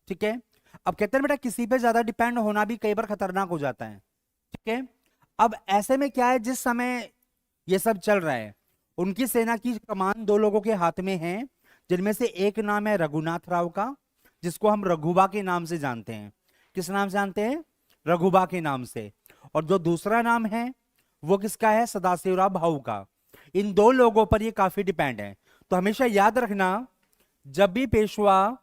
ठीक है। अब कहते हैं बेटा किसी पे ज्यादा डिपेंड होना भी कई बार खतरनाक हो जाता है। ठीक है। अब ऐसे में क्या है, जिस समय ये सब चल रहा है, उनकी सेना की कमान दो लोगों के हाथ में है, जिनमें से एक नाम है रघुनाथ राव का, जिसको हम रघुबा के नाम से जानते हैं। किस नाम से जानते हैं? रघुबा के नाम से। और जो दूसरा नाम है वो किसका है? सदाशिवराव भाऊ का। इन दो लोगों पर ये काफी डिपेंड है। तो हमेशा याद रखना, जब भी पेशवा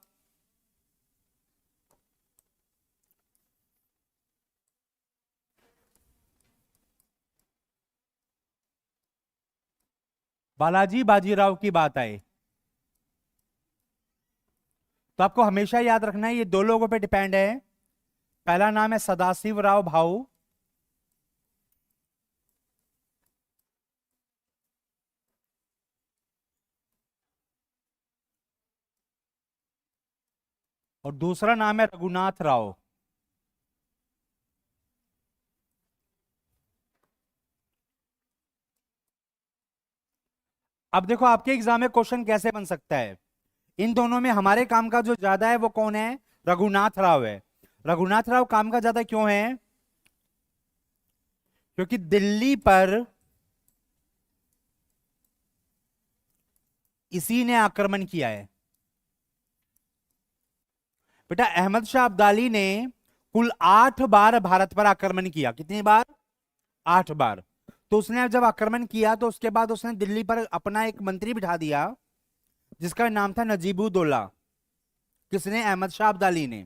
बालाजी बाजीराव की बात आए, तो आपको हमेशा याद रखना है ये दो लोगों पे डिपेंड है। पहला नाम है सदाशिवराव भाऊ, और दूसरा नाम है रघुनाथ राव। अब देखो आपके एग्जाम में क्वेश्चन कैसे बन सकता है। इन दोनों में हमारे काम का जो ज्यादा है वो कौन है? रघुनाथ राव है। रघुनाथ राव काम का ज्यादा क्यों है? क्योंकि दिल्ली पर इसी ने आक्रमण किया है। बेटा अहमद शाह अब्दाली ने कुल 8 बार भारत पर आक्रमण किया। कितनी बार? 8 बार। तो उसने जब आक्रमण किया तो उसके बाद उसने दिल्ली पर अपना एक मंत्री बिठा दिया, जिसका नाम था नजीबुद्दौला। किसने? अहमद शाह अब्दाली ने।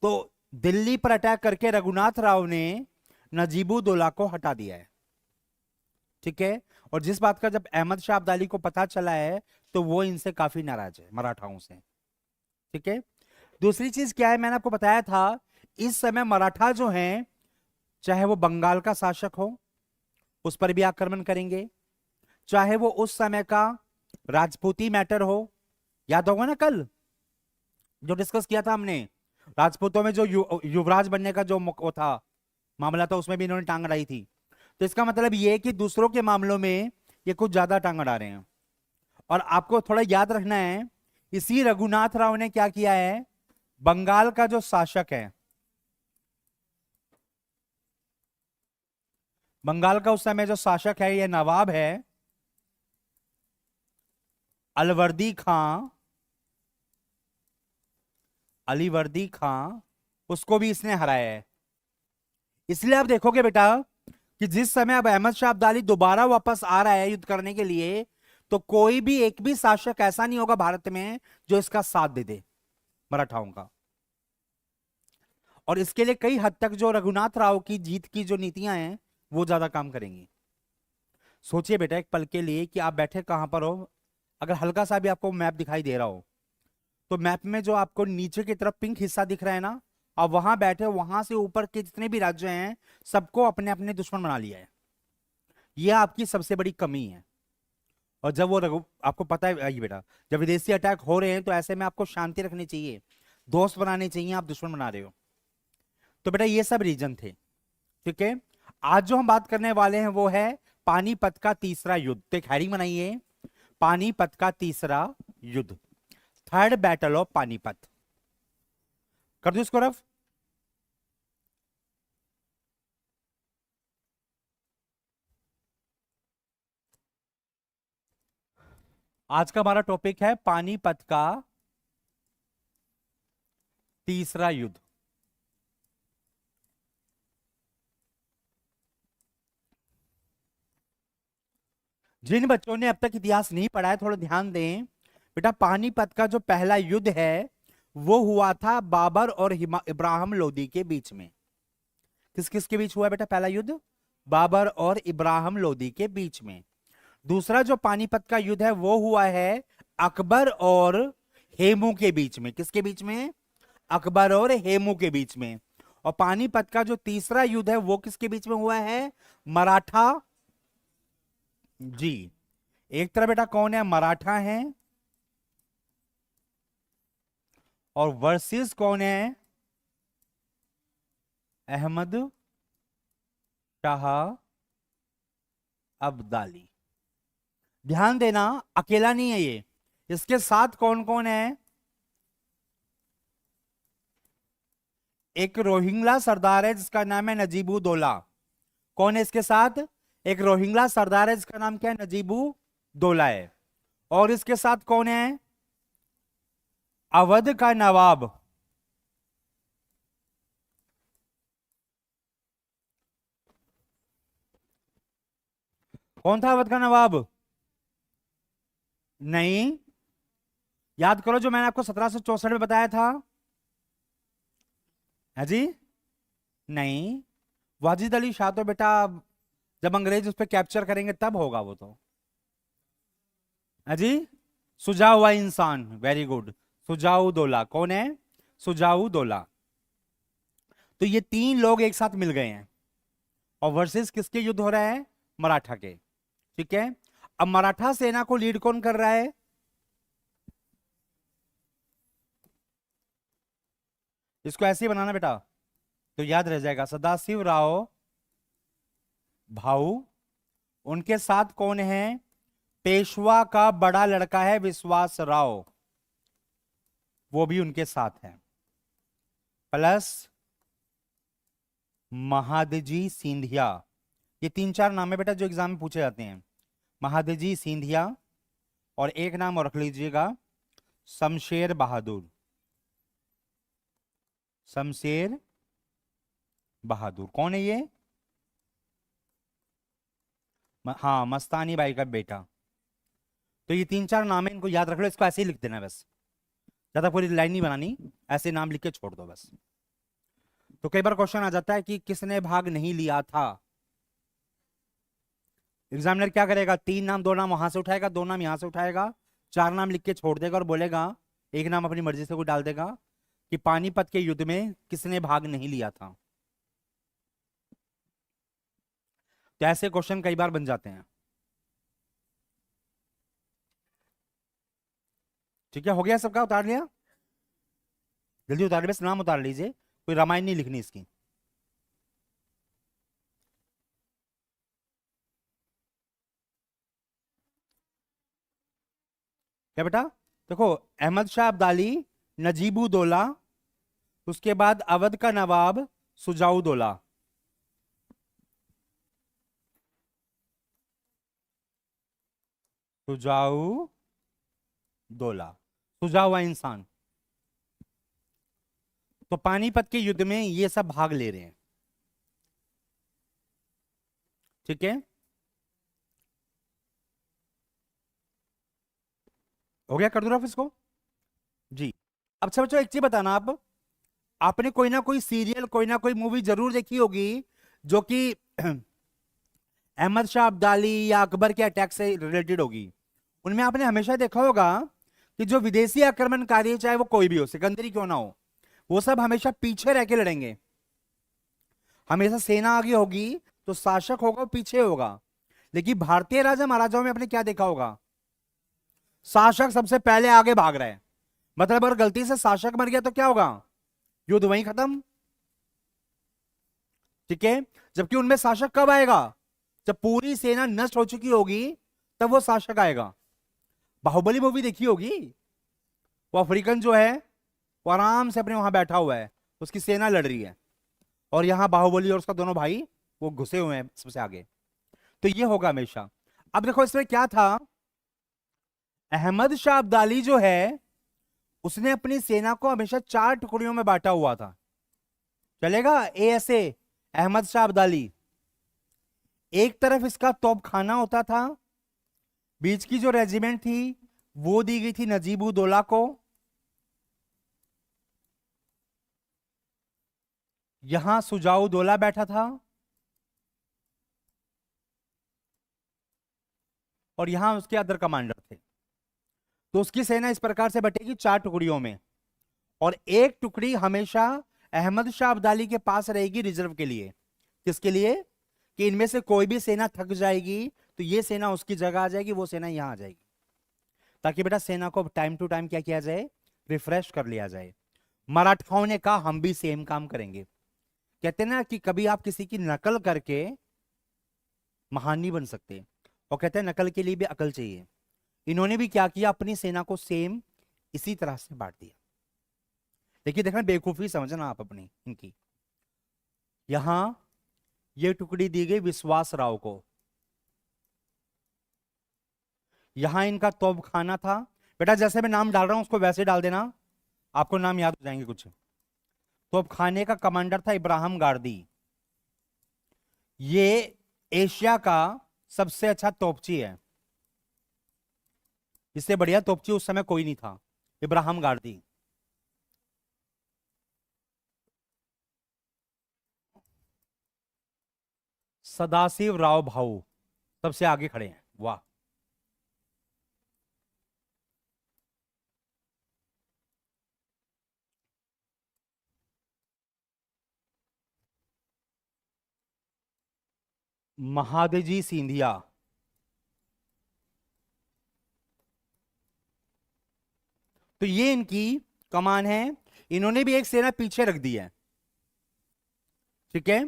तो दिल्ली पर अटैक करके रघुनाथ राव ने नजीबुद्दौला को हटा दिया है। ठीक है। और जिस बात का जब अहमद शाह अब्दाली को पता चला है, तो वो इनसे काफी नाराज है, मराठाओं से। ठीक है। दूसरी चीज क्या है, मैंने आपको बताया था, इस समय मराठा जो हैं, चाहे वो बंगाल का शासक हो, उस पर भी आक्रमण करेंगे, चाहे वो उस समय का राजपूती मैटर हो। याद होगा ना कल जो डिस्कस किया था हमने, राजपूतों में जो युवराज बनने का जो वो था, मामला था, उसमें भी इन्होंने टांग अड़ाई थी। तो इसका मतलब ये है कि दूसरों के मामलों में ये कुछ ज्यादा टांग अड़ा रहे हैं। और आपको थोड़ा याद रखना है, इसी रघुनाथ राव ने क्या किया है, बंगाल का जो शासक है, बंगाल का उस समय जो शासक है, ये नवाब है अलवर्दी खां, अलीवर्दी खां, उसको भी इसने हराया है। इसलिए आप देखोगे बेटा कि जिस समय अब अहमद शाह अब्दाली दोबारा वापस आ रहा है युद्ध करने के लिए, तो कोई भी एक भी शासक ऐसा नहीं होगा भारत में जो इसका साथ दे दे मराठाओं का। और इसके लिए कई हद तक जो रघुनाथ राव की जीत की जो नीतियां हैं, वो ज्यादा काम करेंगी। सोचिए बेटा एक पल के लिए कि आप बैठे कहां पर हो। अगर हल्का सा भी आपको मैप दिखाई दे रहा हो, तो मैप में जो आपको नीचे की तरफ पिंक हिस्सा दिख रहा है ना, आप वहां बैठे हो, वहां से ऊपर के जितने भी राज्य हैं, सबको अपने अपने दुश्मन बना लिया है। यह आपकी सबसे बड़ी कमी है। और जब वो आपको पता है ये बेटा, जब विदेशी अटैक हो रहे हैं, तो ऐसे में आपको शांति रखनी चाहिए, दोस्त बनाने चाहिए, आप दुश्मन बना रहे हो। तो बेटा ये सब रीजन थे। ठीक है। आज जो हम बात करने वाले हैं वो है पानीपत का तीसरा युद्ध। तो एक हेडिंग बनाइए, पानीपत का तीसरा युद्ध, थर्ड बैटल ऑफ पानीपत। कर दो इसको रफ। आज का हमारा टॉपिक है पानीपत का तीसरा युद्ध। जिन बच्चों ने अब तक इतिहास नहीं पढ़ा है, थोड़ा ध्यान दें बेटा। पानीपत का जो पहला युद्ध है वो हुआ था बाबर और इब्राहिम लोदी के बीच में। किस किस के बीच हुआ बेटा पहला युद्ध? बाबर और इब्राहिम लोदी के बीच में। दूसरा जो पानीपत का युद्ध है वो हुआ है अकबर और हेमू के बीच में। किसके बीच में? अकबर और हेमू के बीच में। और पानीपत का जो तीसरा युद्ध है वो किसके बीच में हुआ है? मराठा। जी। एक तरफ बेटा कौन है? मराठा है, और वर्सेस कौन है? अहमद शाह अब्दाली। ध्यान देना, अकेला नहीं है ये, इसके साथ कौन कौन है? एक रोहिंग्ला सरदार है जिसका नाम है नजीबुद्दौला। कौन है इसके साथ? एक रोहिंग्ला सरदार है जिसका नाम क्या है? नजीबुद्दौला है। और इसके साथ कौन है? अवध का नवाब। कौन था अवध का नवाब? नहीं, याद करो जो मैंने आपको 1764 में बताया था। है जी? नहीं, वाजिद अली शाह तो बेटा जब अंग्रेज उस पर कैप्चर करेंगे तब होगा वो तो। है जी? सुझाव हुआ इंसान, वेरी गुड। सुजाउद्दौला। कौन है? सुजाउद्दौला। तो ये तीन लोग एक साथ मिल गए हैं और वर्सेस किसके युद्ध हो रहा है? मराठा के। ठीक है, अब मराठा सेना को लीड कौन कर रहा है? इसको ऐसे ही बनाना बेटा तो याद रह जाएगा। सदाशिव राव भाऊ। उनके साथ कौन है? पेशवा का बड़ा लड़का है विश्वास राव, वो भी उनके साथ है। प्लस महादजी सिंधिया। ये तीन चार नाम है बेटा जो एग्जाम में पूछे जाते हैं। महादजी सिंधिया, और एक नाम और रख लीजिएगा, शमशेर बहादुर। शमशेर बहादुर कौन है ये? हाँ, मस्तानी बाई का बेटा। तो ये तीन चार नाम है, इनको याद रख लो। इसको ऐसे ही लिख देना बस, ज्यादा पूरी लाइन नहीं बनानी, ऐसे नाम लिख के छोड़ दो बस। तो कई बार क्वेश्चन आ जाता है कि किसने भाग नहीं लिया था। एग्जामिनर क्या करेगा? तीन नाम, दो नाम वहां से उठाएगा, दो नाम यहां से उठाएगा, चार नाम लिख के छोड़ देगा और बोलेगा, एक नाम अपनी मर्जी से कोई डाल देगा कि पानीपत के युद्ध में किसने भाग नहीं लिया था। तो ऐसे क्वेश्चन कई बार बन जाते हैं। ठीक है, हो गया सबका? उतार लिया? जल्दी उतार, बस नाम उतार लीजिए, कोई रामायण नहीं लिखनी इसकी। क्या बेटा? देखो, अहमद शाह अब्दाली, नजीबुद्दौला, उसके बाद अवध का नवाब सुजाउद्दौला। सुजाउद्दौला, सुझा हुआ इंसान। तो पानीपत के युद्ध में ये सब भाग ले रहे हैं। ठीक है, हो गया? कर दूं रफ इसको? जी। अब अच्छा बच्चों, एक चीज बताना, आप आपने कोई ना कोई सीरियल, कोई ना कोई मूवी जरूर देखी होगी जो कि अहमद शाह अब्दाली या अकबर के अटैक से रिलेटेड होगी। उनमें आपने हमेशा देखा होगा कि जो विदेशी आक्रमणकारी है, चाहे वो कोई भी हो, सिकंदरी क्यों ना हो, वो सब हमेशा पीछे रह के लड़ेंगे। हमेशा सेना आगे होगी तो शासक होगा वो पीछे होगा। लेकिन भारतीय राजा महाराजाओं में आपने क्या देखा होगा? शासक सबसे पहले आगे भाग रहा है। मतलब अगर गलती से शासक मर गया तो क्या होगा? युद्ध वहीं खत्म। ठीक है, जबकि उनमें शासक कब आएगा? जब पूरी सेना नष्ट हो चुकी होगी तब वो शासक आएगा। बाहुबली मूवी देखी होगी, वो अफ्रीकन जो है वो आराम से अपने वहां बैठा हुआ है, उसकी सेना लड़ रही है, और यहां बाहुबली और उसका दोनों भाई वो घुसे हुए हैं सबसे आगे। तो ये होगा हमेशा। अब देखो इसमें क्या था, अहमद शाह अब्दाली जो है उसने अपनी सेना को हमेशा चार टुकड़ियों में बांटा हुआ था। चलेगा? ऐसे अहमद शाह अब्दाली, एक तरफ इसका तोपखाना होता था, बीच की जो रेजिमेंट थी वो दी गई थी नजीबुद्दौला को, यहां सुजाउद्दौला बैठा था, और यहां उसके अदर कमांडर थे। तो उसकी सेना इस प्रकार से बटेगी चार टुकड़ियों में, और एक टुकड़ी हमेशा अहमद शाह अब्दाली के पास रहेगी रिजर्व के लिए। किसके लिए? कि इनमें से कोई भी सेना थक जाएगी तो ये सेना उसकी जगह आ जाएगी, वो सेना यहां आ जाएगी, ताकि बेटा सेना को टाइम टू टाइम क्या किया जाए? रिफ्रेश कर लिया जाए। मराठाओं ने कहा हम भी सेम काम करेंगे। कहते ना कि कभी आप किसी की नकल करके महान नहीं बन सकते, और कहते हैं नकल के लिए भी अकल चाहिए। इन्होंने भी क्या किया? अपनी सेना को सेम इसी तरह से बांट दिया। देखिए देखना, बेवकूफी समझना आप अपनी इनकी। यहां ये टुकड़ी दी गई विश्वास राव को, यहां इनका तोपखाना था। बेटा जैसे मैं नाम डाल रहा हूं उसको वैसे डाल देना, आपको नाम याद हो जाएंगे कुछ। तोपखाने का कमांडर था इब्राहिम गार्दी। ये एशिया का सबसे अच्छा तोपची है, इससे बढ़िया तोपची उस समय कोई नहीं था, इब्राहिम गार्दी। सदाशिव राव भाऊ सबसे आगे खड़े हैं, वाह। महादजी सिंधिया, तो ये इनकी कमान है। इन्होंने भी एक सेना पीछे रख दी है, ठीक है।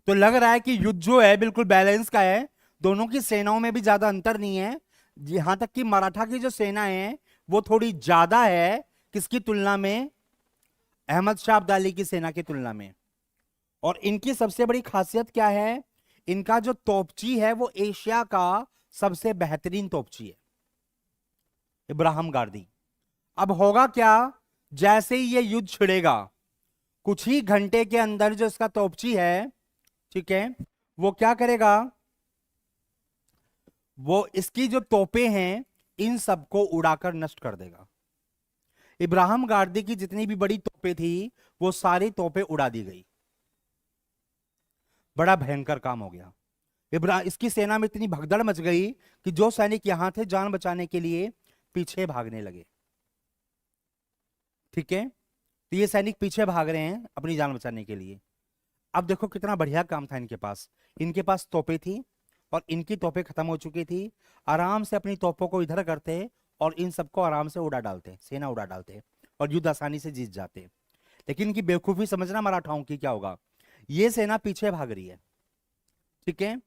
तो लग रहा है कि युद्ध जो है बिल्कुल बैलेंस का है, दोनों की सेनाओं में भी ज्यादा अंतर नहीं है। यहां तक कि मराठा की जो सेना है वो थोड़ी ज्यादा है, किसकी तुलना में, अहमद शाह अब्दाली की सेना की तुलना में। और इनकी सबसे बड़ी खासियत क्या है, इनका जो तोपची है वो एशिया का सबसे बेहतरीन तोपची है, इब्राहिम गार्दी। अब होगा क्या, जैसे ही ये युद्ध छिड़ेगा, कुछ ही घंटे के अंदर जो इसका तोपची है, ठीक है, वो क्या करेगा, वो इसकी जो तोपें हैं इन सबको उड़ाकर नष्ट कर देगा। इब्राहिम गार्दी की जितनी भी बड़ी तोपें थी वो सारी तोपें उड़ा दी गई। बड़ा भयंकर काम हो गया। इसकी सेना में इतनी भगदड़ मच गई कि जो सैनिक यहां थे जान बचाने के लिए पीछे भागने लगे, ठीक है। तो ये सैनिक पीछे भाग रहे हैं अपनी जान बचाने के लिए। अब देखो कितना बढ़िया काम था इनके पास तोपें थी और इनकी तोपें खत्म हो चुकी थी। आराम से अपनी तोपों को इधर करते और इन सबको आराम से उड़ा डालते, सेना उड़ा डालते और युद्ध आसानी से जीत जाते। लेकिन इनकी बेवकूफी समझना मराठाओं की क्या होगा, ये सेना पीछे भाग रही है, ठीक है।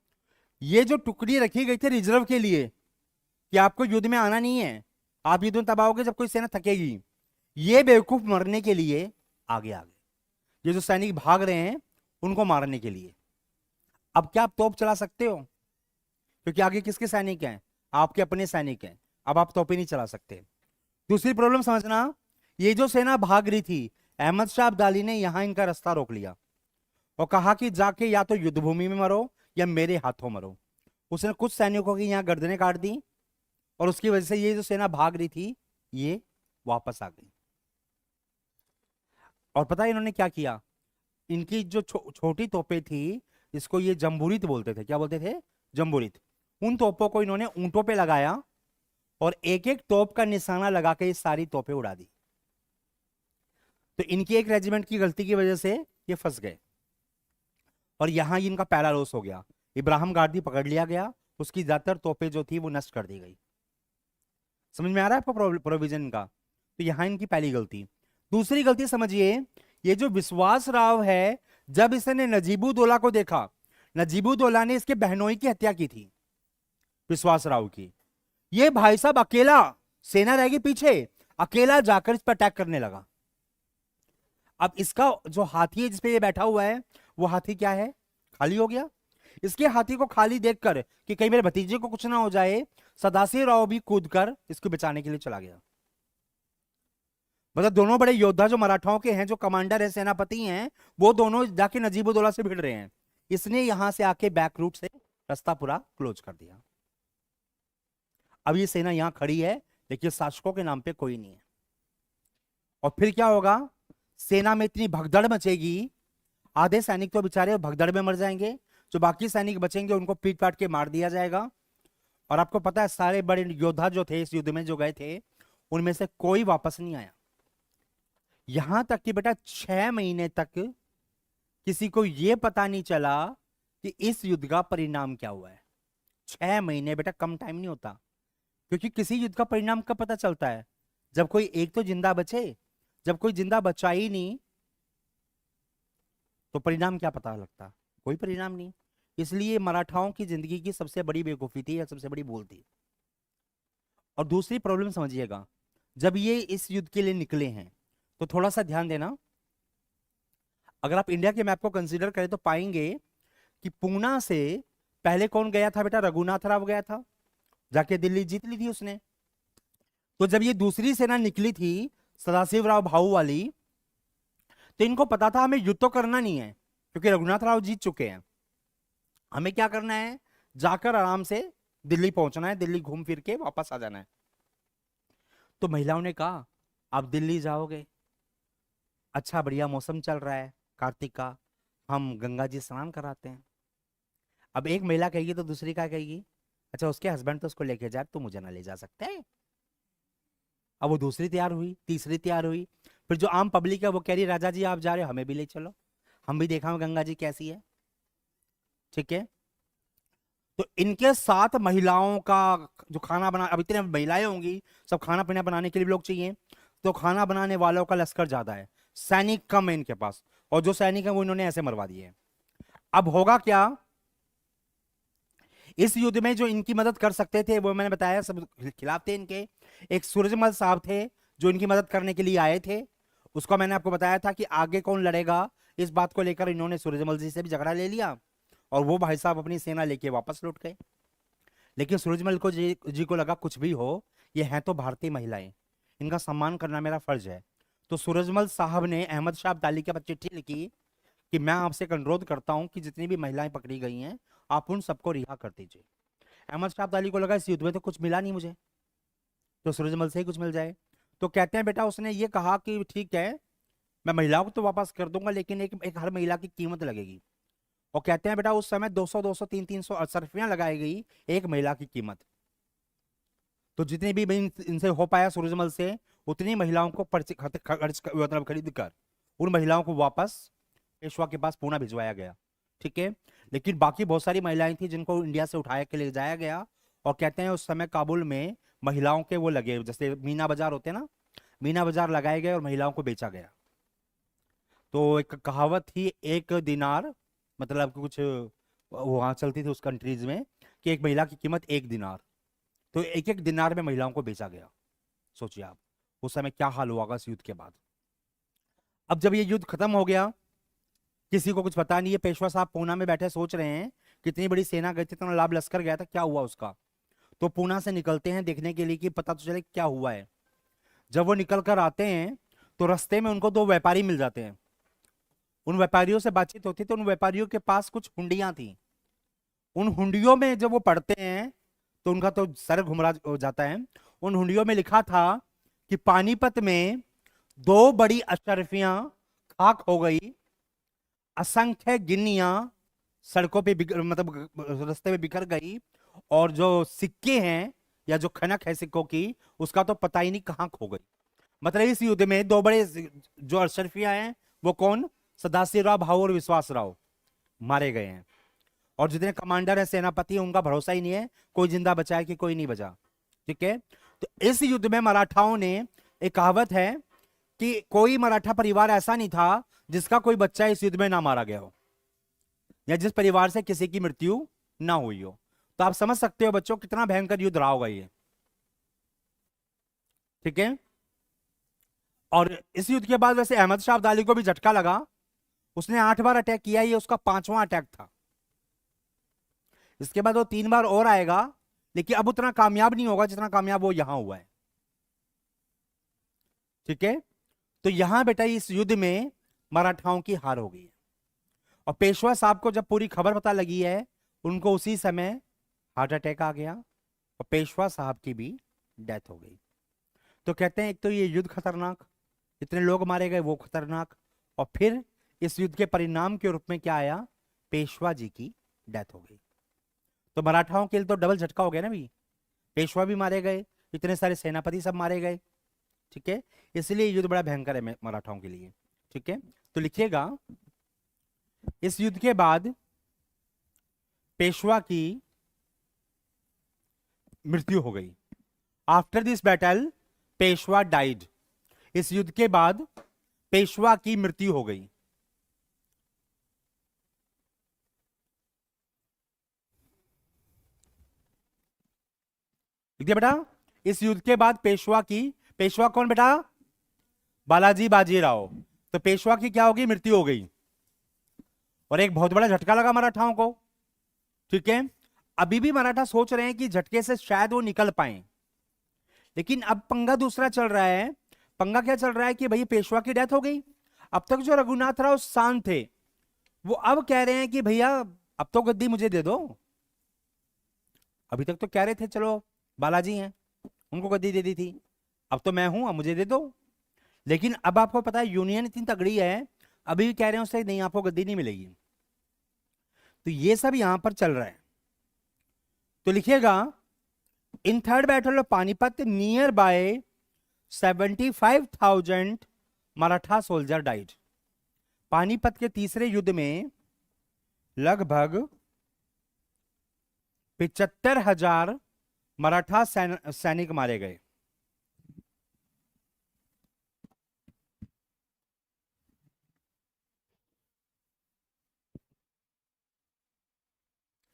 ये जो टुकड़ी रखी गई थी रिजर्व के लिए कि आपको युद्ध में आना नहीं है, आप युद्ध में तब आओगे जब कोई सेना थकेगी, ये बेवकूफ मरने के लिए आगे आ गए। ये जो सैनिक भाग रहे हैं उनको मारने के लिए। अब क्या आप तोप चला सकते हो, क्योंकि आगे किसके सैनिक हैं, आपके अपने सैनिक हैं, अब आप तोपें नहीं चला सकते। दूसरी प्रॉब्लम समझना, ये जो सेना भाग रही थी, अहमद शाह अब्दाली ने यहां इनका रास्ता रोक लिया और कहा कि जाके या तो युद्ध भूमि में मरो या मेरे हाथों मरो। उसने कुछ सैनिकों की यहां गर्दनें काट दी और उसकी वजह से ये जो सेना भाग रही थी ये वापस आ गई। और पता है इन्होंने क्या किया, इनकी जो छोटी तोपें थी, इसको ये जम्बूरित बोलते थे, क्या बोलते थे, जम्बूरित। उन तोपों को इन्होंने ऊंटों पे लगाया और एक एक तोप का निशाना लगा के ये सारी तोपें उड़ा दी। तो इनकी एक रेजिमेंट की गलती की वजह से ये फंस गए और यहां इनका पहला लॉस हो गया। इब्राहिम गार्दी पकड़ लिया गया, उसकी ज्यादातर तोपें जो थी वो नष्ट कर दी गई। समझ में आ रहा है आपको प्रोविजन का। तो यहां इनकी पहली गलती। दूसरी गलती समझिए, ये जो विश्वास राव है, जब इसने नजीबुद्दौला को देखा, नजीबुद्दौला ने इसके बहनोई की हत्या की थी विश्वास राव की, ये भाई साहब अकेला, सेना रहेगी पीछे, अकेला जाकर इस पर अटैक करने लगा। अब इसका जो हाथी है जिसपे ये बैठा हुआ है, वो हाथी क्या है, खाली हो गया। इसके हाथी को खाली देखकर कि कहीं मेरे भतीजे को कुछ ना हो जाए, सदाशिव राव भी कूदकर इसको बचाने के लिए चला गया। मतलब दोनों बड़े योद्धा जो मराठाओं के हैं, जो कमांडर है, सेनापति हैं, वो दोनों जाके नजीबुद्दौला से भिड़ रहे हैं। इसने यहां से आके बैक रूट से रास्ता पूरा क्लोज कर दिया। अब ये सेना यहां खड़ी है, देखिए शासकों के नाम पे कोई नहीं है। और फिर क्या होगा, सेना में इतनी भगदड़ मचेगी, आधे सैनिक तो बेचारे भगदड़ में मर जाएंगे, जो बाकी सैनिक बचेंगे उनको पीट पाट के मार दिया जाएगा। और आपको पता है सारे बड़े योद्धा जो थे इस युद्ध में जो गए थे, उनमें से कोई वापस नहीं आया। यहां तक कि बेटा 6 महीने तक किसी को यह पता नहीं चला कि इस युद्ध का परिणाम क्या हुआ है। 6 महीने बेटा कम टाइम नहीं होता, क्योंकि किसी युद्ध का परिणाम कब पता चलता है, जब कोई एक तो जिंदा बचे। जब कोई जिंदा बचा ही नहीं तो परिणाम क्या पता लगता, कोई परिणाम नहीं। इसलिए मराठाओं की जिंदगी की सबसे बड़ी बेवकूफी थी या सबसे बड़ी भूल थी। और दूसरी प्रॉब्लम समझिएगा, जब ये इस युद्ध के लिए निकले हैं तो थोड़ा सा ध्यान देना। अगर आप इंडिया के मैप को कंसीडर करें तो पाएंगे कि पूना से पहले कौन गया था बेटा? रघुनाथ राव गया था, जाके दिल्ली जीत ली थी उसने। तो जब ये दूसरी सेना निकली थी सदाशिव राव भाऊ वाली, तो इनको पता था हमें युद्ध तो करना नहीं है, क्योंकि रघुनाथ राव जीत चुके हैं। हमें क्या करना है? जाकर आराम से दिल्ली पहुंचना है, दिल्ली घूम फिर के वापस आ जाना है। तो महिलाओं ने कहा आप दिल्ली जाओगे, अच्छा बढ़िया मौसम चल रहा है कार्तिक का, हम गंगा जी स्नान कराते हैं। अब एक महिला कहेगी तो दूसरी क्या कहेगी? अच्छा उसके हस्बैंड तो उसको लेके जाए, तो मुझे ना ले जा सकते हैं। अब वो दूसरी तैयार हुई, तीसरी तैयार हुई, फिर जो आम पब्लिक है वो कह रही राजा जी आप जा रहे हो, हमें भी ले चलो, हम भी देखा गंगा जी कैसी है। ठीक है, तो इनके साथ महिलाओं का जो खाना बना, अब इतने महिलाएं होंगी, सब खाना पीना बनाने के लिए भी लोग चाहिए, तो खाना बनाने वालों का लश्कर ज्यादा है, सैनिक कम है इनके पास, और जो सैनिक है वो इन्होंने ऐसे मरवा दिए। अब होगा क्या? इस युद्ध में जो इनकी मदद कर सकते थे वो मैंने बताया सब खिलाफ थे इनके। एक सूरजमल साहब थे जो इनकी मदद करने के लिए आए थे, उसको मैंने आपको बताया था कि आगे कौन लड़ेगा, इस बात को लेकर इन्होंने सूरजमल जी से भी झगड़ा ले लिया, और वो भाई साहब अपनी सेना लेके वापस लौट गए। लेकिन सूरजमल को जी को लगा कुछ भी हो, ये हैं तो भारतीय महिलाएं, इनका सम्मान करना मेरा फर्ज है। तो सूरजमल साहब ने अहमद शाह अब्दाली के पास चिट्ठी लिखी कि मैं आपसे एक अनुरोध करता हूं कि जितनी भी महिलाएं पकड़ी गई हैं आप उन सबको रिहा कर दीजिए। अहमद शाह अब्दाली को लगा इस युद्ध में तो कुछ मिला नहीं मुझे, तो सूरजमल से ही कुछ मिल जाए। तो कहते हैं बेटा उसने ये कहा कि ठीक है मैं महिलाओं को तो वापस कर दूंगा, लेकिन एक हर महिला की कीमत लगेगी। और कहते हैं बेटा उस समय 200 200 300 अशरफियां लगाई गई एक महिला की कीमत। तो जितने भी इनसे हो पाया सूरजमल से, उतनी महिलाओं को मतलब खरीद कर उन महिलाओं को वापस पेशवा के पास पूना भिजवाया गया। ठीक है, लेकिन बाकी बहुत सारी महिलाएं थी जिनको इंडिया से उठाया के ले जाया गया। और कहते हैं उस समय काबुल में महिलाओं के वो लगे, जैसे मीना बाजार होते हैं ना, मीना बाजार लगाए गए और महिलाओं को बेचा गया। तो एक कहावत थी, एक दिनार, मतलब कुछ वहां चलती थी उस कंट्रीज में कि एक महिला की कीमत एक दिनार, तो एक एक दिनार में महिलाओं को बेचा गया। सोचिए आप उस समय क्या हाल हुआ होगा इस युद्ध के बाद। अब जब ये युद्ध खत्म हो गया, किसी को कुछ पता नहीं है, पेशवा साहब पूना में बैठे सोच रहे हैं कितनी बड़ी सेना गई थी, इतना लाभ लश्कर गया था, क्या हुआ उसका। तो पूना से निकलते हैं देखने के लिए कि पता तो चले क्या हुआ है। जब वो निकल कर आते हैं तो रास्ते में उनको दो व्यापारी मिल जाते हैं, उन व्यापारियों से बातचीत होती, तो उन व्यापारियों के पास कुछ हुंडियां थी। उन हुंडियों में जब वो पढ़ते हैं तो उनका तो सर घुमरा हो जाता है। उन हुंडियों में लिखा था कि पानीपत में दो बड़ी अशरफियां खाक हो गई, असंख्य गिन्नियां सड़कों पे मतलब रास्ते में बिखर गई, और जो सिक्के हैं या जो खनक है सिक्कों की, उसका तो पता ही नहीं कहाँ खो गई। मतलब इस युद्ध में दो बड़े जो अशरफियां हैं, वो कौन? सदाशिव राव भाऊ और विश्वास राव मारे गए हैं। और जितने कमांडर है सेनापति है, उनका भरोसा ही नहीं है कोई जिंदा बचा है कि कोई नहीं बचा। ठीक है, तो इस युद्ध में मराठाओं ने, एक कहावत है कि कोई मराठा परिवार ऐसा नहीं था जिसका कोई बच्चा इस युद्ध में ना मारा गया हो, या जिस परिवार से किसी की मृत्यु ना हुई हो। तो आप समझ सकते हो बच्चों कितना भयंकर युद्ध रहा होगा ये। ठीक है, और इस युद्ध के बाद वैसे अहमद शाह अब्दाली को भी झटका लगा, उसने 8 बार अटैक किया, ये उसका 5वां अटैक था। इसके बाद वो 3 बार और आएगा, लेकिन अब उतना कामयाब नहीं होगा जितना कामयाब वो यहां हुआ है। ठीक है, तो यहां बेटा इस युद्ध में मराठाओं की हार हो गई है। और पेशवा साहब को जब पूरी खबर पता लगी है, उनको उसी समय हार्ट अटैक आ गया, और पेशवा साहब की भी डेथ हो गई। तो कहते हैं एक तो ये युद्ध खतरनाक, इतने लोग मारे गए वो खतरनाक, और फिर इस युद्ध के परिणाम के रूप में क्या आया? पेशवा जी की डेथ हो गई। तो मराठाओं के लिए तो डबल झटका हो गया ना भी, पेशवा भी मारे गए, इतने सारे सेनापति सब मारे गए। ठीक है, इसलिए युद्ध बड़ा भयंकर है मराठाओं के लिए। ठीक है, तो लिखिएगा इस युद्ध के बाद पेशवा की मृत्यु हो गई। After this battle Peshwa died. इस युद्ध के बाद पेशवा की मृत्यु हो गई। देखिए बेटा, इस युद्ध के बाद पेशवा की, पेशवा कौन बेटा? बालाजी बाजीराव, तो पेशवा की क्या होगी, मृत्यु हो गई, और एक बहुत बड़ा झटका लगा मराठाओं को। ठीक है, अभी भी मराठा सोच रहे हैं कि झटके से शायद वो निकल पाए, लेकिन अब पंगा दूसरा चल रहा है। पंगा क्या चल रहा है कि भाई पेशवा की डेथ हो गई, अब तक जो रघुनाथ राव शांत थे वो अब कह रहे हैं कि भैया अब तो गद्दी मुझे दे दो। अभी तक तो कह रहे थे चलो बालाजी हैं, उनको गद्दी दे दी थी, अब तो मैं हूं, अब मुझे दे दो। लेकिन अब आपको पता है यूनियन इतनी तगड़ी है, अभी भी कह रहे हैं उससे नहीं, आपको गद्दी नहीं मिलेगी। तो ये सब यहां पर चल रहा है। तो लिखिएगा, in third battle of Panipat near by 75,000 Maratha soldier died. Panipat के तीसरे युद्ध में लगभग 75,000 मराठा सैनिक मारे गए।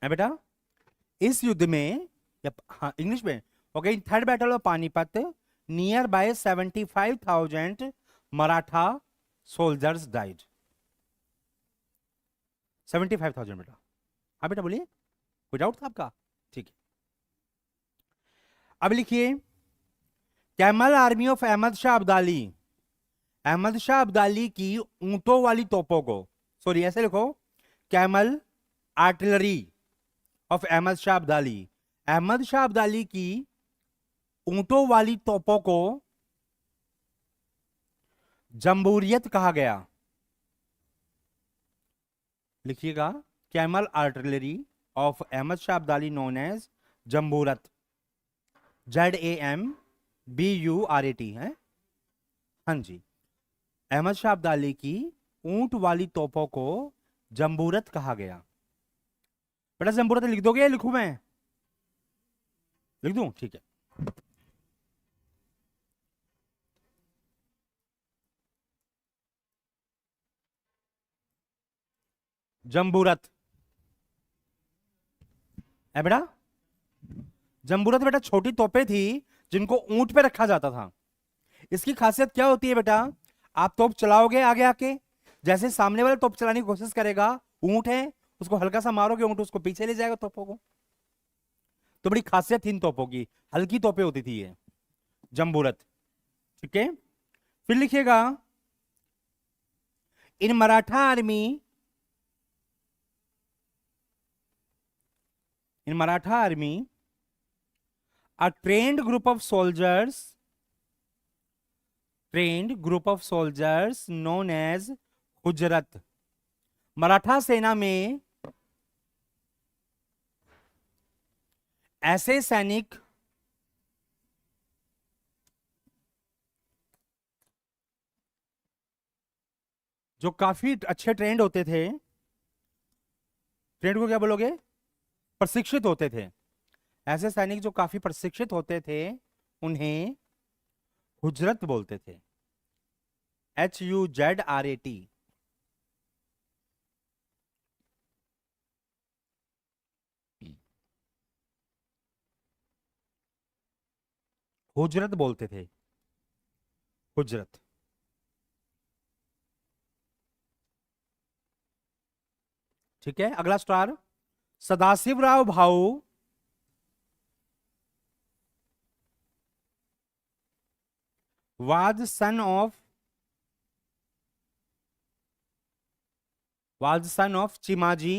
है बेटा, इस युद्ध में, या हाँ इंग्लिश में, okay, in third battle of Panipat near by 75,000 Maratha soldiers died. 75,000 बेटा। हाँ बेटा बोलिए, कोई डाउट था आपका? ठीक है, अब लिखिए, camel army of Ahmad Shah Abdali. Ahmad Shah Abdali की ऊंटों वाली तोपों को, सॉरी ऐसे लिखो, camel artillery of Ahmad Shah Abdali, Ahmad Shah Abdali की ऊंटों वाली तोपों को जम्बूरियत कहा गया। लिखिएगा, camel artillery of Ahmad Shah Abdali known as Zamburat, ZAMBURAT है। हाँ जी, अहमद शाह अब्दाली की ऊंट वाली तोपों को जम्बूरत कहा गया। बेटा जम्बूरत लिख दोगे या लिखूं मैं? लिख दूं, ठीक है। जम्बूरत है बेटा, जम्बूरत बेटा छोटी तोपें थी जिनको ऊंट पे रखा जाता था। इसकी खासियत क्या होती है बेटा, आप तोप चलाओगे आगे आके, जैसे सामने वाला तोप चलाने की कोशिश करेगा, ऊंट है, उसको हल्का सा मारोगे ऊंट उसको पीछे ले जाएगा तोपों को। तो बड़ी खासियत थी इन तोपों की, हल्की तोपें होती थी ये जम्बूरत। ठीक है, फिर लिखिएगा, in Maratha army, in Maratha army a trained group of soldiers, trained group of soldiers known as Huzurat. Maratha सेना में ऐसे सैनिक जो काफी अच्छे ट्रेंड होते थे, ट्रेंड को क्या बोलोगे, प्रशिक्षित होते थे, ऐसे सैनिक जो काफी प्रशिक्षित होते थे उन्हें हुजरत बोलते थे, HUZRAT। हुजरत बोलते थे, हुजरत। ठीक है, अगला star, Sadashivrao Bhau was son of Chimaji,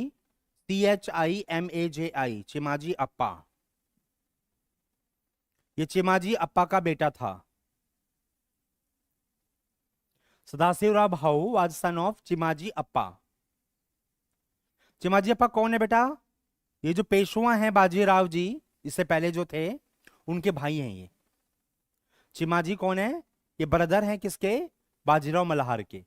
CHIMAJI, Chimaji Appa. ये चिमाजी अप्पा का बेटा था। Sadashivrao Bhau was son of Chimaji Appa. Chimaji Appa कौन है बेटा? ये जो पेशवा हैं बाजीराव जी, इससे पहले जो थे, उनके भाई हैं ये। चिमाजी कौन है? ये ब्रदर हैं किसके? बाजीराव मल्हार के।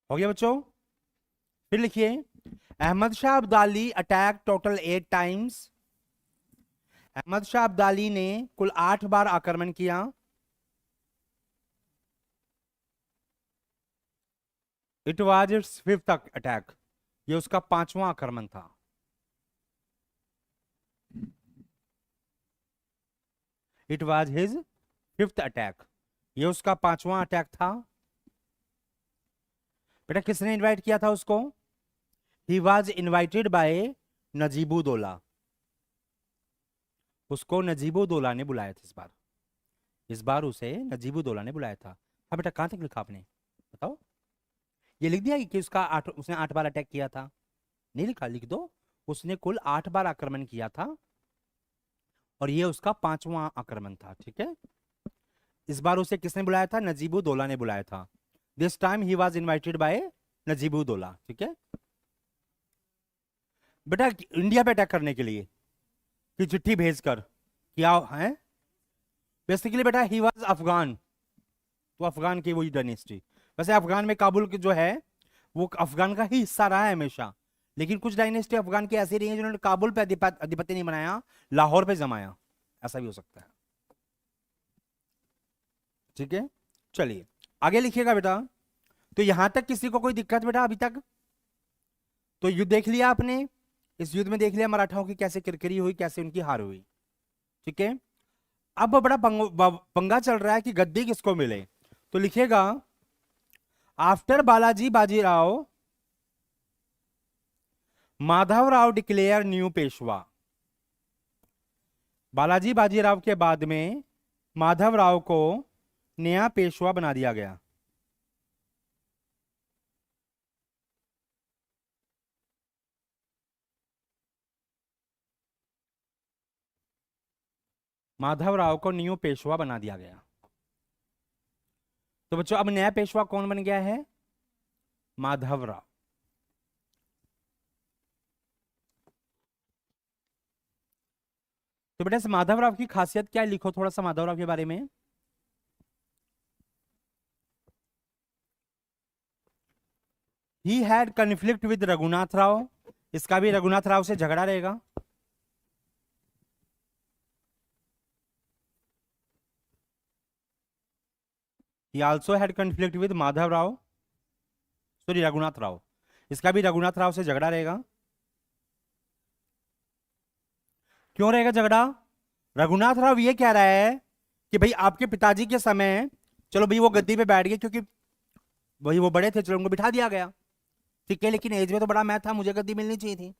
हो गया बच्चों? फिर लिखिए, Ahmad Shah Abdali attack total 8 times. Ahmad Shah Abdali ने कुल 8 बार आक्रमण किया। It was it's 5th attack. ये उसका 5वां आक्रमण था। It was his 5th attack. ये उसका 5वां अटैक था। बेटा किसने इनवाइट किया था उसको? He was invited bye Najibuddaula. उसको नजीबुद्दौला ने बुलाया था इस बार। इस बार उसे नजीबुद्दौला ने बुलाया था। हाँ बेटा, कहां तक लिखा आपने बताओ? ये लिख दिया कि उसने 8 बार अटैक किया था? नहीं लिखा, लिख दो। उसने कुल 8 बार आक्रमण किया था और ये उसका 5वां आक्रमण था। ठीक है, इस बार उसे किसने बुलाया था? नजीबुद्दौला ने बुलाया था। This time he was invited bye Najibuddaula. ठीक है बेटा, इंडिया पे अटैक करने के लिए कि चिट्ठी भेजकर क्या है? बेसिकली बेटा ही वॉज अफगान, तो अफगान की वही डायनेस्टी। वैसे अफगान में काबुल जो है वो अफगान का ही हिस्सा रहा है हमेशा, लेकिन कुछ डायनेस्टी अफगान की ऐसी रही है जिन्होंने काबुल पे अधिपति नहीं बनाया, लाहौर पे जमाया। ऐसा भी हो सकता है। ठीक है, चलिए आगे लिखिएगा बेटा। तो यहां तक किसी को कोई दिक्कत बेटा अभी तक? तो युद्ध देख लिया आपने। इस युद्ध में देख लिया मराठाओं की कैसे किरकिरी हुई, कैसे उनकी हार हुई। ठीक है, अब बड़ा पंगा चल रहा है कि गद्दी किसको मिले। तो लिखेगा after Balaji Bajirao Madhavrao declare new Peshwa. Balaji Bajirao के बाद में माधवराव को नया पेशवा बना दिया गया। माधवराव को न्यू पेशवा बना दिया गया। तो बच्चों अब नया पेशवा कौन बन गया है? माधवराव। तो बेटा इस माधवराव की खासियत क्या है, लिखो थोड़ा सा माधवराव के बारे में। He had conflict with Raghunath Rao. इसका भी रघुनाथ राव से झगड़ा रहेगा। ही also had conflict with Madhav Rao, sorry Raghunath Rao. इसका भी रघुनाथ राव से झगड़ा रहेगा। क्यों रहेगा झगड़ा? रघुनाथ राव ये कह रहा है कि भाई आपके पिताजी के समय चलो भाई वो गद्दी पे बैठ गए क्योंकि वही वो बड़े थे, चलो उनको बिठा दिया गया। ठीक है, लेकिन एज में तो बड़ा मैं था, मुझे गद्दी मिलनी चाहिए थी।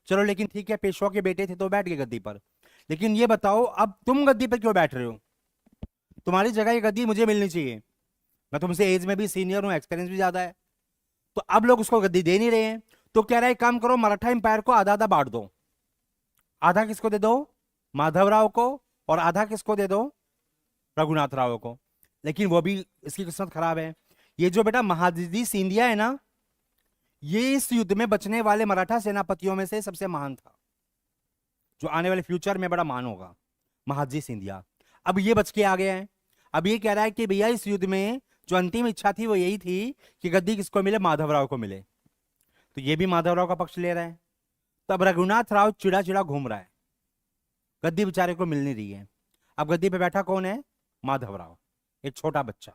चलो लेकिन ठीक है, पेशवा के बेटे थे तो बैठ गए गद्दी पर। लेकिन ये बताओ अब तुम गद्दी पर क्यों बैठ रहे हो? तुम्हारी जगह ये गद्दी मुझे मिलनी चाहिए। मैं तुमसे एज में भी सीनियर हूं, एक्सपीरियंस भी ज्यादा है। तो अब लोग उसको गद्दी दे नहीं रहे हैं। तो कह रहा है काम करो, मराठा एम्पायर को आधा आधा बांट दो। आधा किसको दे दो? माधवराव को, और आधा किसको दे दो? रघुनाथ राव को। लेकिन वो भी इसकी किस्मत खराब है। ये जो बेटा महादजी सिंधिया है ना, ये इस युद्ध में बचने वाले मराठा सेनापतियों में से सबसे महान था, जो आने वाले फ्यूचर में बड़ा महान होगा, महादजी सिंधिया। अब ये बच के आ गया है। अब ये कह रहा है कि भैया इस युद्ध में जो अंतिम इच्छा थी वो यही थी कि गद्दी किसको मिले? माधवराव को मिले। तो ये भी माधवराव का पक्ष ले रहा है। तब रघुनाथ राव चिड़ा चिड़ा घूम रहा है, गद्दी बेचारे को मिल नहीं रही है। अब गद्दी पे बैठा कौन है? माधवराव, एक छोटा बच्चा।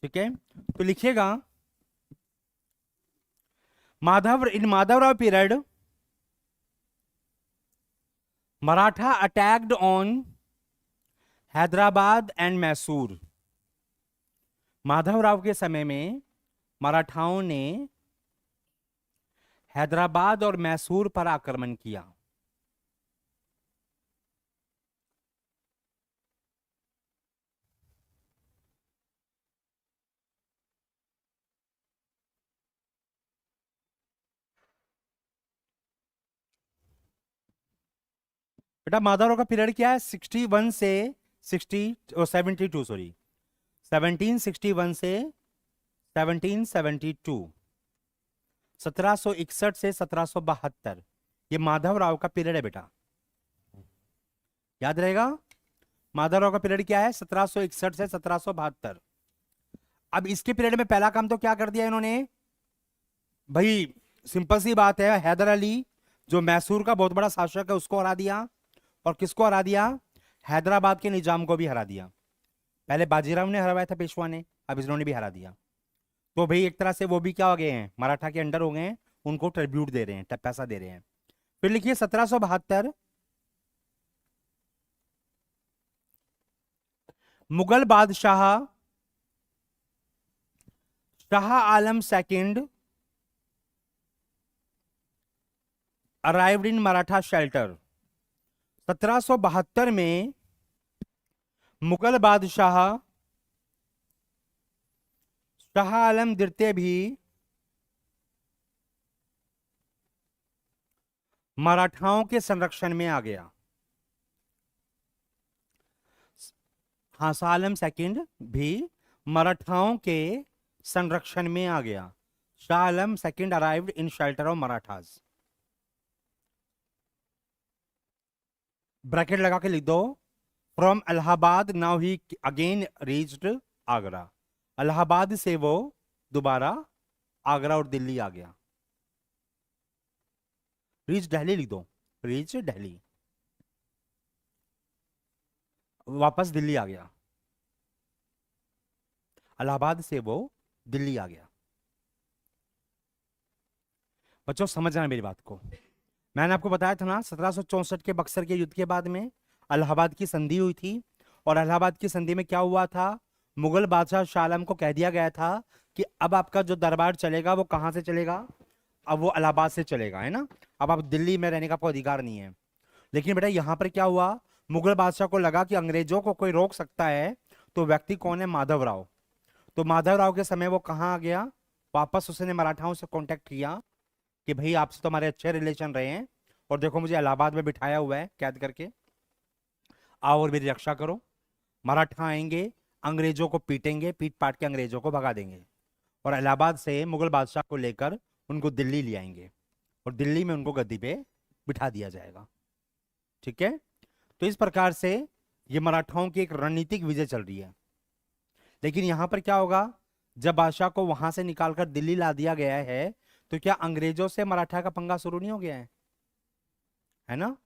ठीक है, तो लिखिएगा in Madhavrao period Maratha attacked on Hyderabad and Mysore. Madhavrao के समय में मराठाओं ने हैदराबाद और मैसूर पर आक्रमण किया। बेटा माधवराव का पीरियड क्या है? 61 से 72, सॉरी 1761 से 1772, 1761 से 1772। ये माधवराव का पीरियड है बेटा, याद रहेगा। माधवराव का पीरियड क्या है? 1761 से 1772। अब इसके पीरियड में पहला काम तो क्या कर दिया इन्होंने भाई? सिंपल सी बात है, हैदर अली जो मैसूर का बहुत बड़ा शासक है उसको हरा दिया। और किसको हरा दिया? हैदराबाद के निजाम को भी हरा दिया। पहले बाजीराव ने हराया था पेशवा ने, अब इन्होंने भी हरा दिया। तो भाई एक तरह से वो भी क्या हो गए हैं, मराठा के अंडर हो गए हैं, उनको ट्रिब्यूट दे रहे हैं, पैसा दे रहे हैं। फिर लिखिए 1772, मुगल बादशाह Shah Alam second arrived in Maratha shelter. 1772 में मुगल बादशाह शाह आलम द्वितीय भी मराठाओं के संरक्षण में आ गया। हाँ, शाह आलम सेकंड भी मराठाओं के संरक्षण में आ गया। Shah Alam second arrived in shelter of Marathas. Bracket लगा के लिख दो, from Allahabad now he again reached Agra. Allahabad से वो दोबारा आगरा और दिल्ली आ गया। रीच दिल्ली लिख दो, रीच दिल्ली, वापस दिल्ली आ गया। इलाहाबाद से वो दिल्ली आ गया। बच्चों समझना मेरी बात को, मैंने आपको बताया था ना 1764 के बक्सर के युद्ध के बाद में इलाहाबाद की संधि हुई थी। और इलाहाबाद की संधि में क्या हुआ था, मुगल बादशाह शाह आलम को कह दिया गया था कि अब आपका जो दरबार चलेगा वो कहां से चलेगा, अब वो इलाहाबाद से चलेगा, है ना। अब आप दिल्ली में रहने का आपको अधिकार नहीं है। लेकिन बेटा यहां पर क्या हुआ, मुगल बादशाह को लगा कि अंग्रेजों को कोई रोक सकता है, तो व्यक्ति कौन है, माधवराव। तो माधवराव के समय वो कहाँ आ गया, वापस उसने मराठाओं से कांटेक्ट किया कि भाई आपसे तो हमारे अच्छे रिलेशन रहे हैं, और देखो मुझे इलाहाबाद में बिठाया हुआ है कैद करके, आओ और मेरी रक्षा करो। मराठा आएंगे, अंग्रेजों को पीटेंगे, पीट पाट के अंग्रेजों को भगा देंगे, और इलाहाबाद से मुगल बादशाह को लेकर उनको दिल्ली ले आएंगे, और दिल्ली में उनको गद्दी पे बिठा दिया जाएगा। ठीक है, तो इस प्रकार से ये मराठाओं की एक रणनीतिक विजय चल रही है। लेकिन यहां पर क्या होगा, जब बादशाह को वहां से निकालकर दिल्ली ला दिया गया है, तो क्या अंग्रेजों से मराठा का पंगा शुरू नहीं हो गया है ना।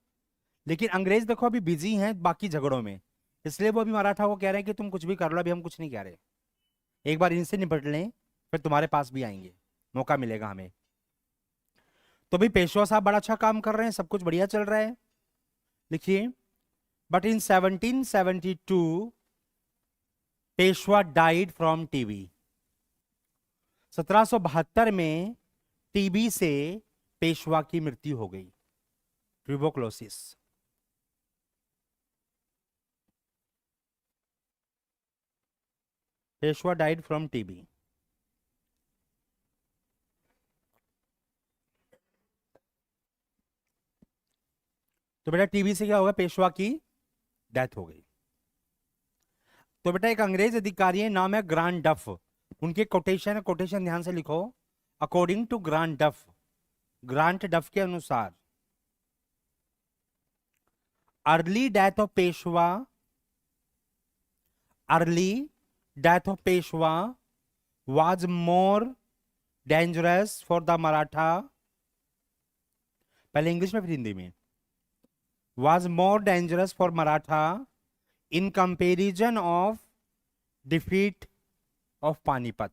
लेकिन अंग्रेज देखो अभी बिजी हैं बाकी झगड़ों में, इसलिए वो अभी मराठा को कह रहे हैं कि तुम कुछ भी कर लो, अभी हम कुछ नहीं कह रहे, एक बार इनसे निपट लें, फिर तुम्हारे पास भी आएंगे, मौका मिलेगा हमें। तो भाई पेशवा साहब बड़ा अच्छा काम कर रहे हैं, सब कुछ बढ़िया चल रहा है। लिखिए, but in 1772 Peshwa died from TB. 1772 में टीबी से पेशवा की मृत्यु हो गई, tuberculosis. Peshwa died from TB. तो बेटा टीबी से क्या होगा, पेशवा की डेथ हो गई। तो बेटा एक अंग्रेज अधिकारी है, नाम है ग्रांट डफ, उनके कोटेशन है, कोटेशन ध्यान से लिखो। अकॉर्डिंग टू ग्रांट डफ, ग्रांट डफ के अनुसार early death of Peshwa, early death of Peshwa was more dangerous for the Maratha, पहले इंग्लिश में फिर हिंदी में, was more dangerous for Maratha in comparison of defeat of Panipat.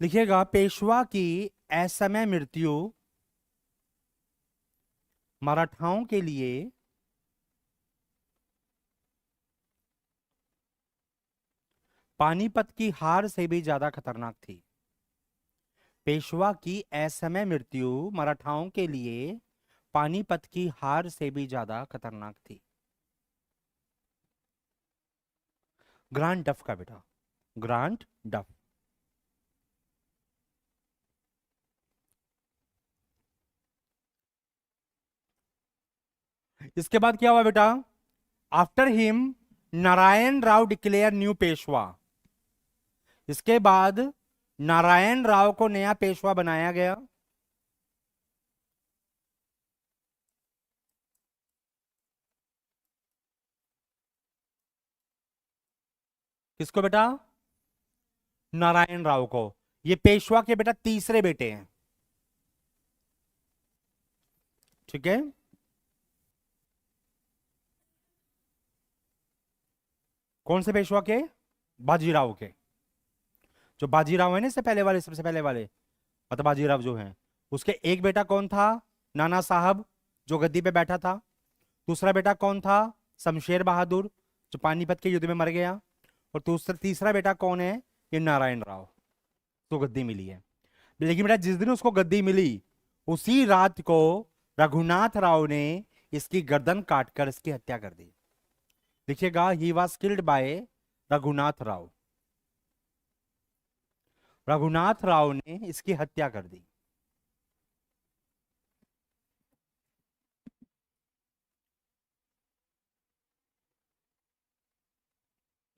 लिखिएगा, पेशवा की असमय मृत्यु मराठाओं के लिए पानीपत की हार से भी ज्यादा खतरनाक थी। पेशवा की असमय मृत्यु मराठाओं के लिए पानीपत की हार से भी ज्यादा खतरनाक थी। ग्रांट डफ का बेटा, ग्रांट डफ। इसके बाद क्या हुआ बेटा, after him Narayan Rao declare new Peshwa. इसके बाद नारायण राव को नया पेशवा बनाया गया। किसको बेटा, नारायण राव को। ये पेशवा के बेटा तीसरे बेटे हैं, ठीक है। कौन से पेशवा के, बाजीराव के। जो बाजीराव है ना, इससे पहले वाले, सबसे पहले वाले, मतलब बाजीराव जो है, उसके एक बेटा कौन था? नाना साहब, जो गद्दी पे बैठा था। दूसरा बेटा कौन था? शमशेर बहादुर, जो पानीपत के युद्ध में मर गया। और दूसरा तीसरा बेटा कौन है? ये नारायण राव, तो गद्दी मिली है। लेकिन बेटा जिस दिन उसको गद्दी मिली, उसी रात को रघुनाथ राव ने इसकी गर्दन काटकर इसकी हत्या कर दी। देखिएगा, he was killed by Raghunath Rao. Raghunath Rao ने इसकी हत्या कर दी।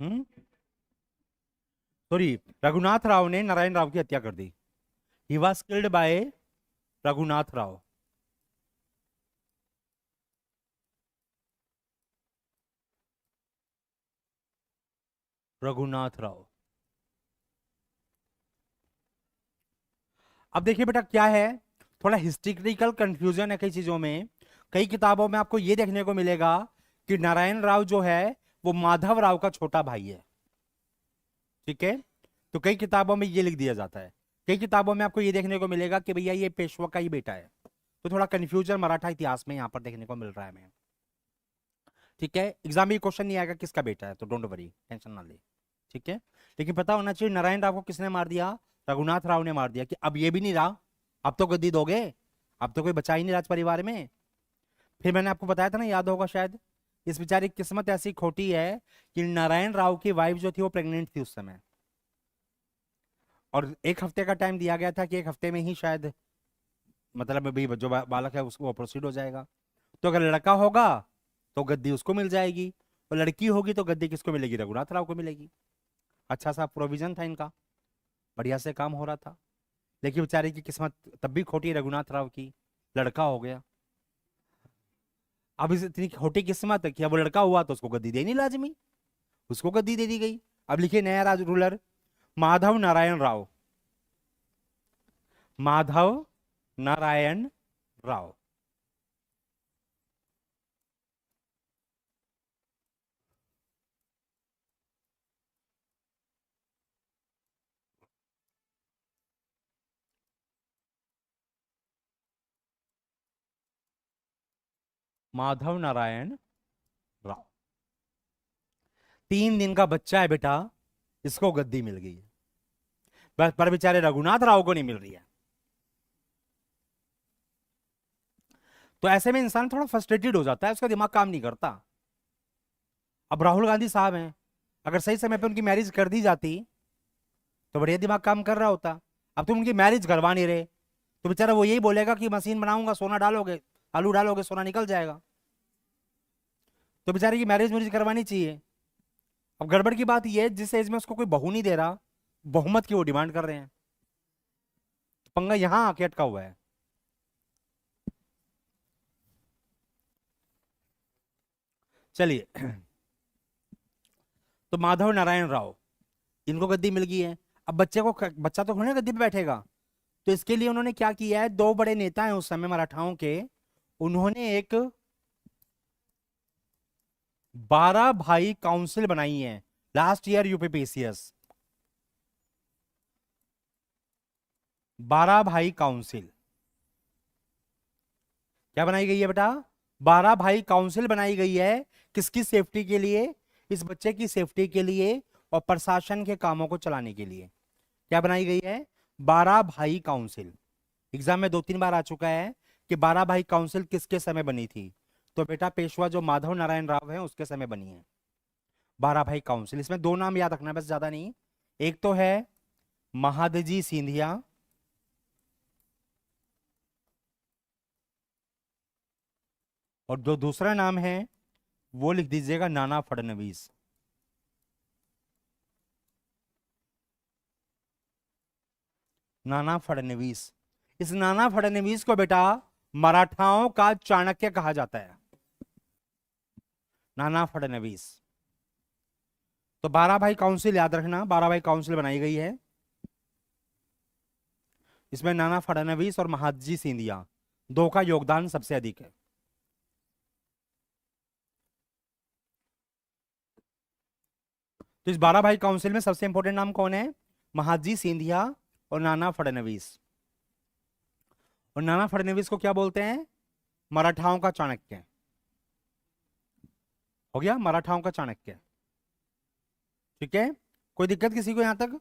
हम्म, सॉरी, रघुनाथ राव ने नारायण राव की हत्या कर दी। He was killed by Raghunath Rao. Raghunath Rao. अब देखिए बेटा क्या है, थोड़ा हिस्ट्रिकल कंफ्यूजन है कई चीजों में। कई किताबों में आपको यह देखने को मिलेगा कि नारायण राव जो है वो माधव राव का छोटा भाई है। ठीक है, तो कई किताबों में ये लिख दिया जाता है। कई किताबों में आपको ये देखने को मिलेगा कि भैया ये पेशवा का ही बेटा है। तो थोड़ा कंफ्यूजन मराठा इतिहास में यहाँ पर देखने को मिल रहा है हमें। ठीक है, एग्जाम में क्वेश्चन नहीं आएगा किसका बेटा है, तो डोंट वरी, टेंशन ना ले। ठीक है, लेकिन पता होना चाहिए नारायण राव को किसने मार दिया? रघुनाथ राव ने मार दिया। कि अब ये भी नहीं रहा, अब तो गद्दी दोगे, अब तो कोई बचा ही नहीं राज परिवार में। फिर मैंने आपको बताया था ना, याद होगा शायद, इस बेचारी की किस्मत ऐसी खोटी है कि नारायण राव की वाइफ जो थी वो प्रेग्नेंट थी उस समय, और एक हफ्ते का टाइम दिया गया था कि एक हफ्ते में ही शायद, मतलब अभी जो बालक है उसको प्रोसीड हो जाएगा। तो अगर लड़का होगा तो गद्दी उसको मिल जाएगी, और लड़की होगी तो गद्दी किसको मिलेगी? रघुनाथ राव को मिलेगी। अच्छा सा प्रोविजन था इनका, बढ़िया से काम हो रहा था। लेकिन बेचारे की किस्मत तब भी खोटी, रघुनाथ राव की, लड़का हो गया। अब इस इतनी खोटी किस्मत है कि अब वो लड़का हुआ तो उसको गद्दी देनी लाजमी, उसको गद्दी दे दी गई। अब लिखिए नया राज रूलर, माधव नारायण राव। माधव नारायण राव। माधव नारायण राव। 3 दिन का बच्चा है बेटा, इसको गद्दी मिल गई है, बस पर बेचारे रघुनाथ राव को नहीं मिल रही है। तो ऐसे में इंसान थोड़ा फ्रस्ट्रेटेड हो जाता है, उसका दिमाग काम नहीं करता। अब राहुल गांधी साहब हैं, अगर सही समय पे उनकी मैरिज कर दी जाती तो बढ़िया दिमाग काम कर रहा होता। अब तुम उनकी मैरिज करवा नहीं रहे, तो बेचारा वो यही बोलेगा कि मशीन बनाऊंगा, सोना डालोगे, आलू डालोगे, सोना निकल जाएगा। तो बेचारे की मैरिज मुझे करवानी चाहिए। अब गड़बड़ की बात यह है, जिस एज में उसको कोई बहू नहीं दे रहा, बहुमत की वो डिमांड कर रहे हैं। पंगा यहां आके अटका हुआ है। चलिए, तो माधव नारायण राव, इनको गद्दी मिल गई है। अब बच्चा तो थोड़ी ना गद्दी पे बैठेगा। तो इसके लिए उन्होंने क्या किया है, दो बड़े नेता हैं उस समय मराठाओं के, उन्होंने एक 12 भाई काउंसिल बनाई है। लास्ट ईयर यूपीपीसीएस, 12 भाई काउंसिल क्या बनाई गई है बेटा? 12 भाई काउंसिल बनाई गई है। किसकी सेफ्टी के लिए? इस बच्चे की सेफ्टी के लिए और प्रशासन के कामों को चलाने के लिए। क्या बनाई गई है? 12 भाई काउंसिल। एग्जाम में 2-3 बार आ चुका है कि 12 भाई काउंसिल किसके समय बनी थी। तो बेटा पेशवा जो माधव नारायण राव है उसके समय बनी है 12 भाई काउंसिल। इसमें दो नाम याद रखना, बस ज्यादा नहीं। एक तो है महादजी सिंधिया, और जो दूसरा नाम है वो लिख दीजिएगा नाना फडणवीस। नाना फडणवीस। इस नाना फडणवीस को बेटा मराठाओं का चाणक्य कहा जाता है, नाना फडणवीस। तो 12 भाई काउंसिल याद रखना, 12 भाई काउंसिल बनाई गई है। इसमें नाना फडणवीस और महादजी सिंधिया दो का योगदान सबसे अधिक है। तो इस 12 भाई काउंसिल में सबसे इंपॉर्टेंट नाम कौन है? महाजी सिंधिया और नाना फडणवीस। और नाना फडणवीस को क्या बोलते हैं? मराठाओं का चाणक्य। हो गया, मराठाओं का चाणक्य। ठीक है, कोई दिक्कत किसी को यहां तक?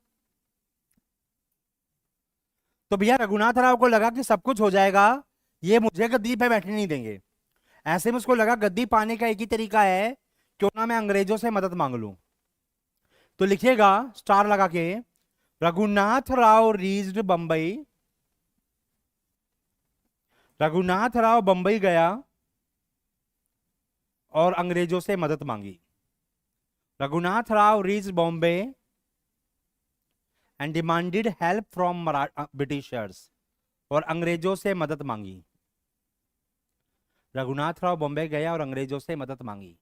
तो भैया रघुनाथ राव को लगा कि सब कुछ हो जाएगा, ये मुझे गद्दी पे बैठने नहीं देंगे। ऐसे में उसको लगा गद्दी पाने का एक ही तरीका है, क्यों ना मैं अंग्रेजों से मदद मांग लूं। तो लिखिएगा स्टार लगा के, रघुनाथ राव रीच्ड बंबई। रघुनाथ राव बंबई गया और अंग्रेजों से मदद मांगी। Raghunath Rao reached Bombay and demanded help from Britishers. और अंग्रेजों से मदद मांगी। रघुनाथ राव बॉम्बे गया और अंग्रेजों से मदद मांगी।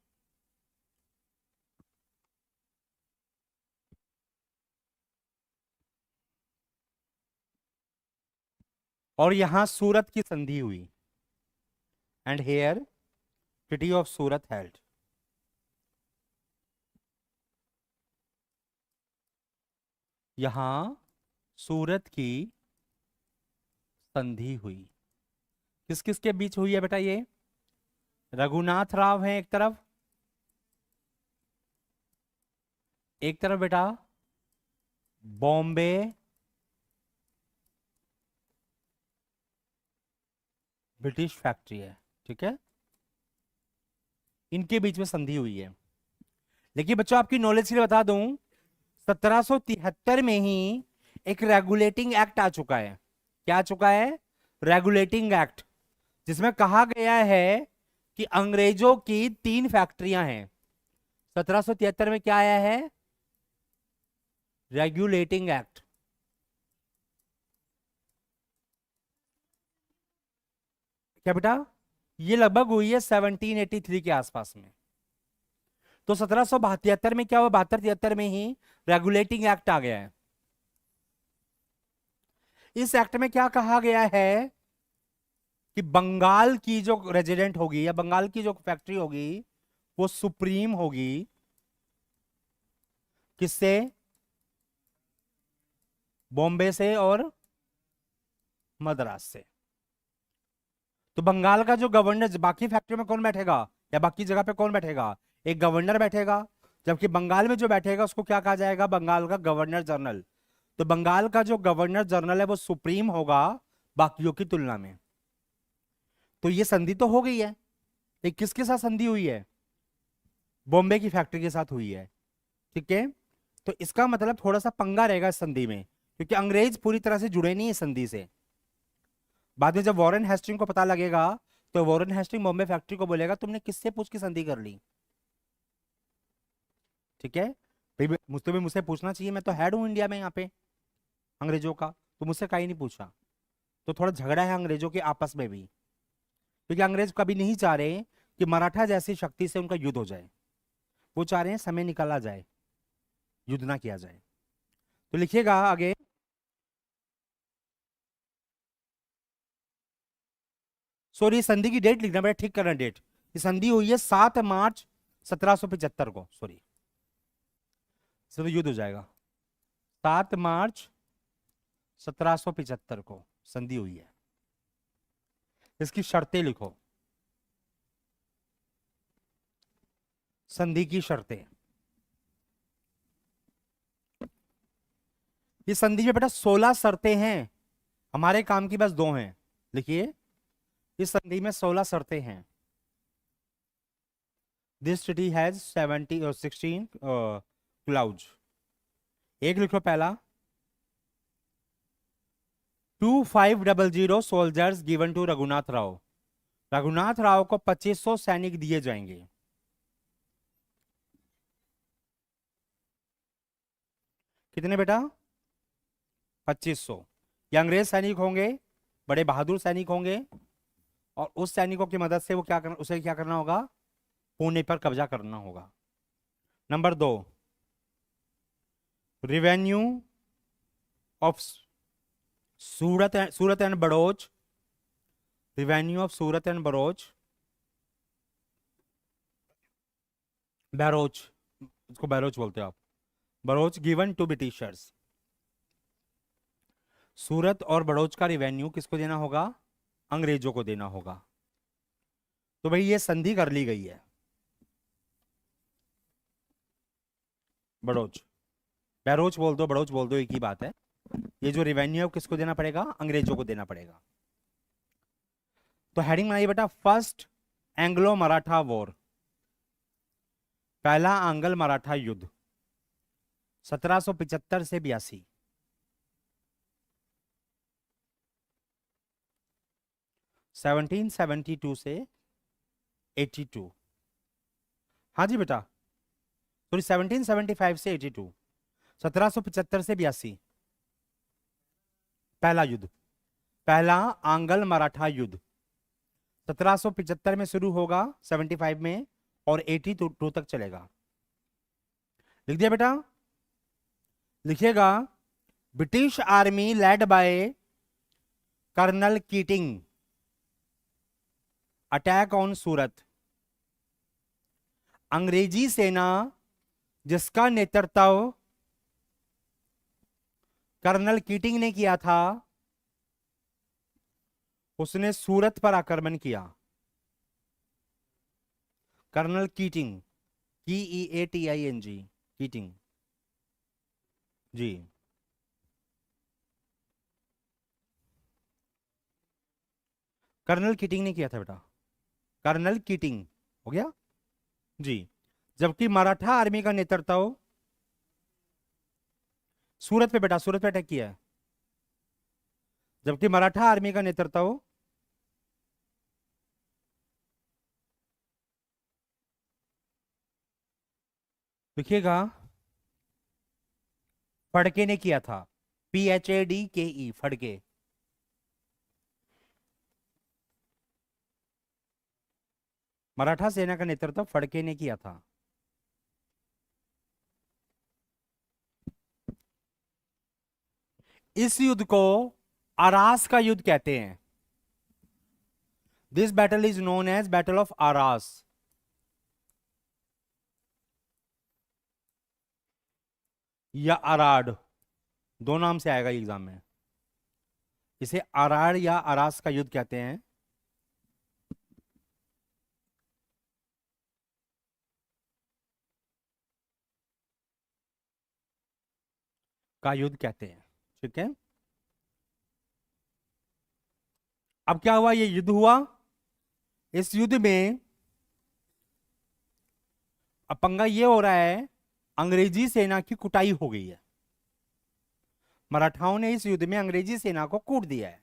और यहां सूरत की संधि हुई। And here treaty of Surat held. यहां सूरत की संधि हुई। किस किस के बीच हुई है बेटा ये? रघुनाथ राव है एक तरफ बेटा बॉम्बे ब्रिटिश फैक्ट्री है। ठीक है, इनके बीच में संधि हुई है। लेकिन बच्चों आपकी नॉलेज के लिए बता दूं, 1773 में ही एक रेगुलेटिंग एक्ट आ चुका है। क्या आ चुका है? रेगुलेटिंग एक्ट, जिसमें कहा गया है कि अंग्रेजों की 3 फैक्ट्रियां हैं। 1773 में क्या आया है? Regulating act. क्या बेटा? ये लगभग हुई है 1783 के आसपास में। तो 1772 में क्या हुआ? 72-73 में ही रेगुलेटिंग एक्ट आ गया है। इस एक्ट में क्या कहा गया है कि बंगाल की जो रेजिडेंट होगी या बंगाल की जो फैक्ट्री होगी वो सुप्रीम होगी। किससे? बॉम्बे से और मद्रास से। तो बंगाल का जो गवर्नर, बाकी फैक्ट्री में कौन बैठेगा या बाकी जगह पे कौन बैठेगा? एक गवर्नर बैठेगा। जबकि बंगाल में जो बैठेगा उसको क्या कहा जाएगा? बंगाल का गवर्नर जनरल। तो बंगाल का जो गवर्नर जनरल है वो सुप्रीम होगा बाकियों की तुलना में। तो ये संधि तो हो गई है। ये किसके साथ संधि हुई है? बॉम्बे की फैक्ट्री के साथ हुई है। ठीक है, तो इसका मतलब थोड़ा सा पंगा रहेगा इस संधि में, क्योंकि अंग्रेज पूरी तरह से जुड़े नहीं है संधि से। बाद में जब वॉरेन हेस्टिंग को पता लगेगा तो वॉरेन हेस्टिंग बॉम्बे फैक्ट्री को बोलेगा तुमने किससे पूछ के संधि कर ली। ठीक है भाई, मुझसे भी मुझसे पूछना चाहिए, मैं तो हेड हूं इंडिया में यहाँ पे अंग्रेजों का, तो मुझसे कहीं नहीं पूछा। तो थोड़ा झगड़ा है अंग्रेजों के आपस में भी, क्योंकि अंग्रेज कभी नहीं चाह रहे कि मराठा जैसी शक्ति से उनका युद्ध हो जाए। वो चाह रहे हैं समय निकाला जाए, युद्ध ना किया जाए। तो लिखिएगा आगे, सॉरी संधि की डेट लिखना बेटा, ठीक करना डेट। ये संधि हुई है 7 मार्च 1775 को, सॉरी से तो युद्ध हो जाएगा। 7 मार्च 1775 को संधि हुई है। इसकी शर्तें लिखो, संधि की शर्तें। इस संधि में बेटा 16 शर्तें हैं, हमारे काम की बस 2 हैं। लिखिए, इस संधि में 16 शर्तें हैं। दिस ट्रीटी हैज 70 और 16 क्लाउज। एक लिखो पहला, 2500 soldiers given to Raghunath Rao. Raghunath Rao को 2500 सैनिक दिए जाएंगे। कितने बेटा? 2500। ये अंग्रेज सैनिक होंगे, बड़े बहादुर सैनिक होंगे, और उस सैनिकों की मदद से वो क्या करना, उसे क्या करना होगा? पुणे पर कब्जा करना होगा। Number 2, revenue of Surat and Broach. Revenue of Surat and Broach, Bharuch, इसको बहरोच बोलते हो आप, Broach given to Britishers. Surat और बड़ौच का रिवेन्यू किसको देना होगा? अंग्रेजों को देना होगा। तो भाई ये संधि कर ली गई है। बड़ौच, बहरोच बोल दो, बड़ौच बोल दो, एक ही बात है। ये जो रिवेन्यू है वो किसको देना पड़ेगा? अंग्रेजों को देना पड़ेगा। तो हेडिंग बनाइए बेटा, फर्स्ट एंग्लो मराठा वॉर, पहला आंग्ल मराठा युद्ध 1775 से 82। 1772 से 82। हाँ जी बेटा, सॉरी 1775 से 82, 1775 से 82। पहला युद्ध, पहला आंग्ल मराठा युद्ध 1775 में शुरू होगा, 75 में, और 82 तक चलेगा। लिख दिया बेटा? लिखिएगा, British army led by colonel Keating attack on Surat, अंग्रेजी सेना जिसका नेतृत्व कर्नल कीटिंग ने किया था, उसने सूरत पर आक्रमण किया। कर्नल कीटिंग, KEATING, कीटिंग जी। कर्नल कीटिंग ने किया था बेटा, कर्नल कीटिंग हो गया जी। जबकि मराठा आर्मी का नेतृत्व सूरत पे बेटा, सूरत पे अटैक किया है। जबकि मराठा आर्मी का नेतृत्व देखिएगा, फड़के ने किया था, PHADKE, फड़के। मराठा सेना का नेतृत्व फड़के ने किया था। इस युद्ध को आरास का युद्ध कहते हैं। This battle is known as battle of Aras. या अराड, दो नाम से आएगा एग्जाम में। इसे अराड या आरास का युद्ध कहते हैं। का युद्ध कहते हैं, ठीक है। अब क्या हुआ? ये युद्ध हुआ। इस युद्ध में अब पंगा ये हो रहा है, अंग्रेजी सेना की कुटाई हो गई है। मराठाओं ने इस युद्ध में अंग्रेजी सेना को कूट दिया है।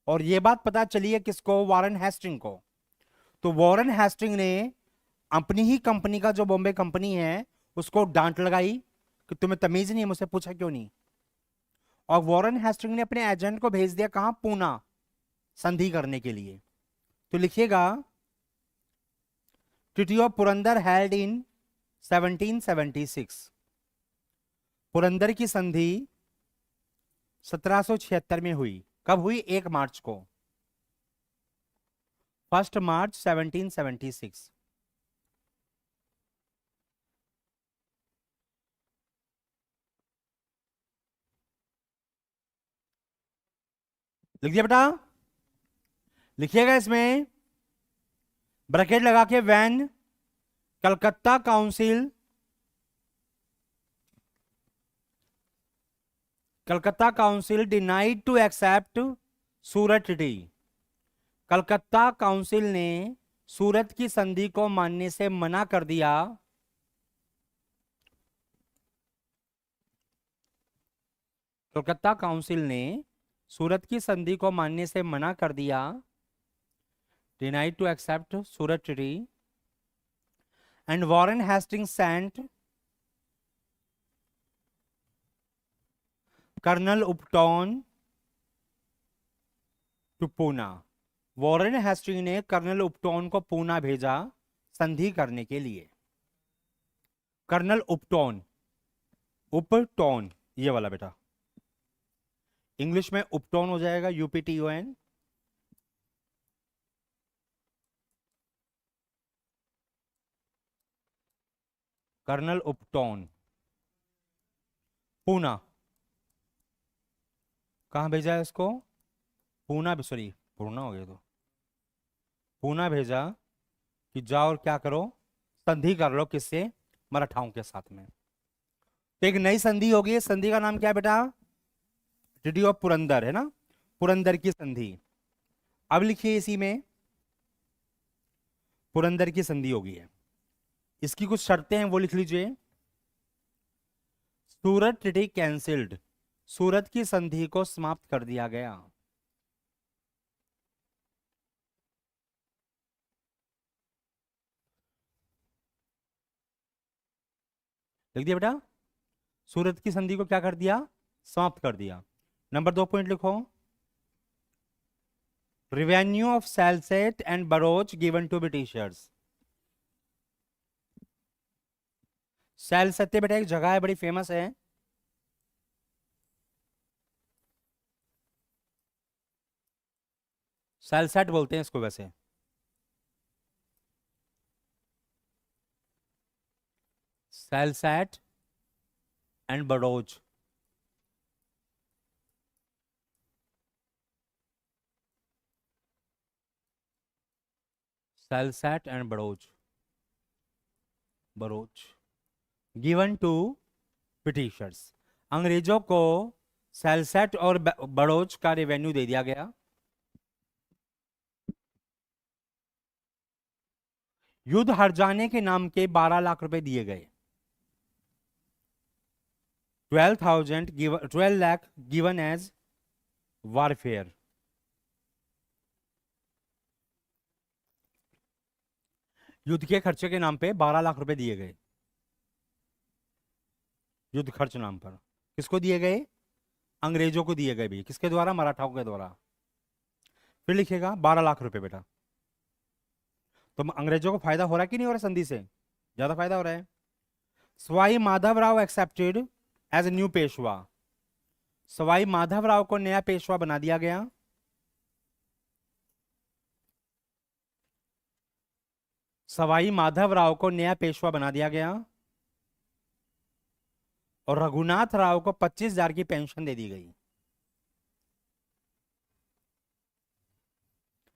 और यह बात पता चली है किसको? वॉरेन हेस्टिंग को। तो वॉरेन हेस्टिंग ने अपनी ही कंपनी का, जो बॉम्बे कंपनी है, उसको डांट लगाई कि तुम्हें तमीज नहीं है, मुझसे पूछा क्यों नहीं। और वॉरेन हेस्टिंग ने अपने एजेंट को भेज दिया कहां? पूना, संधि करने के लिए। तो लिखिएगा, treaty of Purandar held in 1776। Purandar की संधि 1776 में हुई। कब हुई? 1 मार्च को, 1 मार्च 1776। लिख दिया बेटा? लिखिएगा इसमें ब्रैकेट लगा के, when Calcutta council, Calcutta council denied to accept Surat treaty. Calcutta council ने सूरत की संधि को मानने से मना कर दिया। कलकत्ता काउंसिल ने सूरत की संधि को मानने से मना कर दिया, denied to accept Surat treaty, and Warren Hasting sent colonel Upton to Poona. Warren Hasting ने कर्नल उपटॉन को पूना भेजा संधि करने के लिए। कर्नल उपटॉन, उपटॉन ये वाला बेटा, इंग्लिश में उपटॉन हो जाएगा, UPTON। कर्नल उपटॉन, पूना, कहाँ भेजा है इसको? पूना, सॉरी पूना हो गया तो, पूना भेजा कि जाओ और क्या करो, संधि कर लो, किससे? मराठाओं के साथ में। तो एक नई संधि होगी, संधि का नाम क्या है बेटा? ट्रीटी ऑफ पुरंदर, है ना, पुरंदर की संधि। अब लिखिए इसी में, पुरंदर की संधि होगी है। इसकी कुछ शर्तें हैं वो लिख लीजिए। सूरत ट्रीटी कैंसिल्ड, सूरत की संधि को समाप्त कर दिया गया। लिख दिया बेटा, सूरत की संधि को क्या कर दिया? समाप्त कर दिया। नंबर 2 पॉइंट लिखो, रेवेन्यू ऑफ सैलसेट एंड बरोच गिवन टू ब्रिटिशर्स। सैलसत्ते बेटा एक जगह है, बड़ी फेमस है। सैलसेट बोलते हैं इसको वैसे। सैलसेट एंड बड़ोच, सैलसेट एंड बड़ोच, बरोच गिवन टू ब्रिटिशर्स, अंग्रेजों को सैलसेट और बड़ोच का रेवेन्यू दे दिया गया। युद्ध हार जाने के नाम के 12 लाख रुपए दिए गए। 12 लाख गिवन एज वारफेयर। युद्ध के खर्चे के नाम पे 12 लाख रुपए दिए गए, युद्ध खर्च नाम पर। किसको दिए गए? अंग्रेजों को दिए गए भी। किसके द्वारा? मराठाओं के द्वारा। फिर लिखेगा 12 लाख रुपए बेटा। तो अंग्रेजों को फायदा हो रहा है कि नहीं हो रहा? संधि से ज्यादा फायदा हो रहा है। Sawai Madhavrao accepted as new Peshwa, Sawai Madhavrao को नया पेशवा बना दिया गया। सवाई माधवराव को नया पेशवा बना दिया गया और रघुनाथ राव को 25,000 की पेंशन दे दी गई।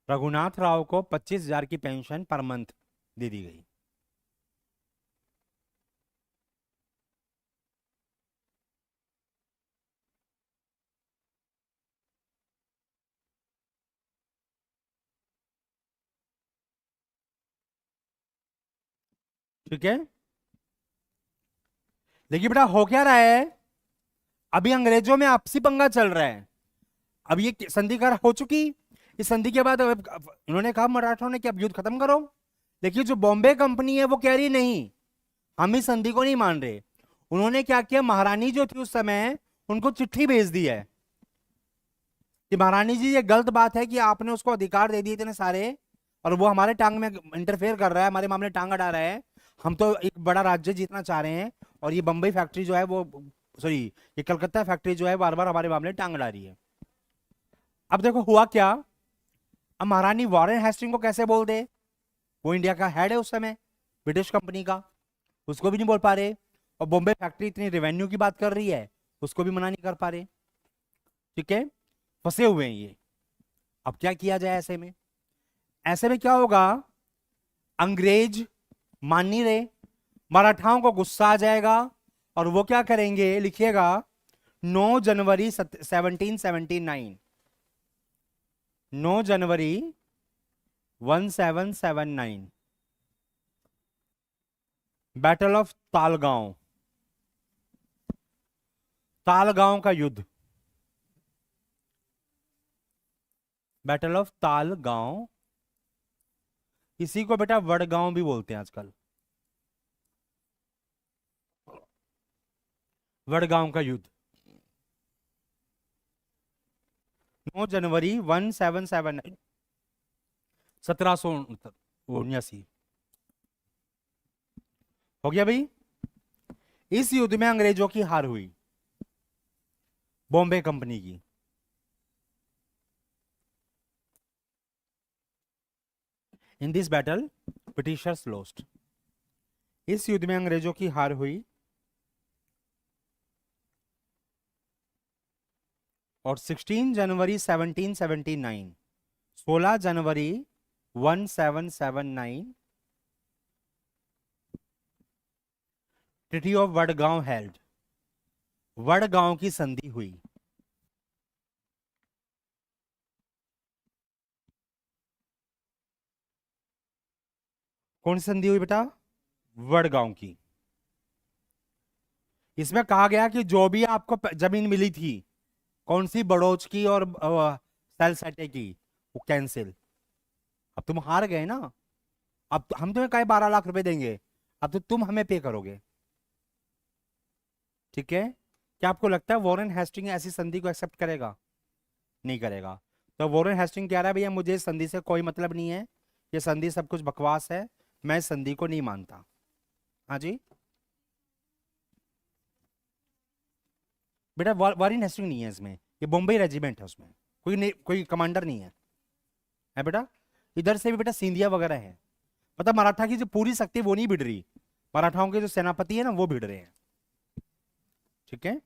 रघुनाथ राव को 25,000 की पेंशन पर मंथ दे दी गई। ठीक है, लेकिन बेटा हो क्या रहा है? अभी अंग्रेजों में आपसी पंगा चल रहा है। अब ये संधि कर हो चुकी, इस संधि के बाद अब इन्होंने कहा मराठों ने कि अब युद्ध खत्म करो, लेकिन जो बॉम्बे कंपनी है वो कह रही नहीं, हम इस संधि को नहीं मान रहे। उन्होंने क्या किया, महारानी जो थी उस समय, उनको चिट्ठी भेज दी है कि महारानी जी ये गलत बात है कि आपने उसको अधिकार दे दिए इतने सारे, और वो हमारे टांग में इंटरफेयर कर रहा है, हमारे मामले टांग अड़ा रहा है। हम तो एक बड़ा राज्य जीतना चाह रहे हैं, और ये बम्बई फैक्ट्री जो है वो, सॉरी ये कलकत्ता फैक्ट्री जो है बार बार हमारे मामले टांग अड़ा रही है। अब देखो हुआ क्या, अब महारानी वॉरेन हेस्टिंग को कैसे बोल दे? वो इंडिया का हेड है उस समय, ब्रिटिश कंपनी का, उसको भी नहीं बोल पा रहे। और बॉम्बे फैक्ट्री इतनी रेवेन्यू की बात कर रही है, उसको भी मना नहीं कर पा रहे। ठीक है, फंसे हुए हैं ये। अब क्या किया जाए ऐसे में? ऐसे में क्या होगा, अंग्रेज मान नहीं रहे, मराठाओं को गुस्सा आ जाएगा, और वो क्या करेंगे, लिखिएगा 9 जनवरी 1779, 9 जनवरी 1779, बैटल ऑफ तालगांव, तालगांव का युद्ध, बैटल ऑफ तालगांव, इसी को बेटा वडगांव भी बोलते हैं आजकल, वडगांव का युद्ध, 9 जनवरी 1779, 1779। हो गया भाई। इस युद्ध में अंग्रेजों की हार हुई, बॉम्बे कंपनी की। In this battle Britishers lost, इस युद्ध में अंग्रेजों की हार हुई और 16 जनवरी 1779, 16 जनवरी 1779 treaty of Wadgaon held, Wadgaon की संधि हुई। कौन सी संधि हुई बेटा? वडगांव की। इसमें कहा गया कि जो भी आपको जमीन मिली थी, कौन सी, बड़ोच की और सैलसटे की, वो कैंसिल। अब तुम हार गए ना, अब हम तुम्हें कहे 12 लाख रुपए देंगे, अब तो तुम हमें पे करोगे। ठीक है? क्या आपको लगता है वॉरेन हेस्टिंग ऐसी संधि को एक्सेप्ट करेगा? नहीं करेगा। तो वॉरेन हेस्टिंग कह रहा है भैया मुझे इस संधि से कोई मतलब नहीं है, ये संधि सब कुछ बकवास है, मैं इस संधि को नहीं मानता। हाँ जी बेटा, वॉरेन हेस्टिंग नहीं है इसमें, ये बॉम्बे रेजिमेंट है, उसमें कोई नहीं, कोई कमांडर नहीं है बेटा। इधर से भी बेटा सिंधिया वगैरह है, मतलब मराठा की जो पूरी शक्ति वो नहीं भिड़ रही, मराठाओं के जो सेनापति है ना वो भिड़ रहे हैं। ठीक है,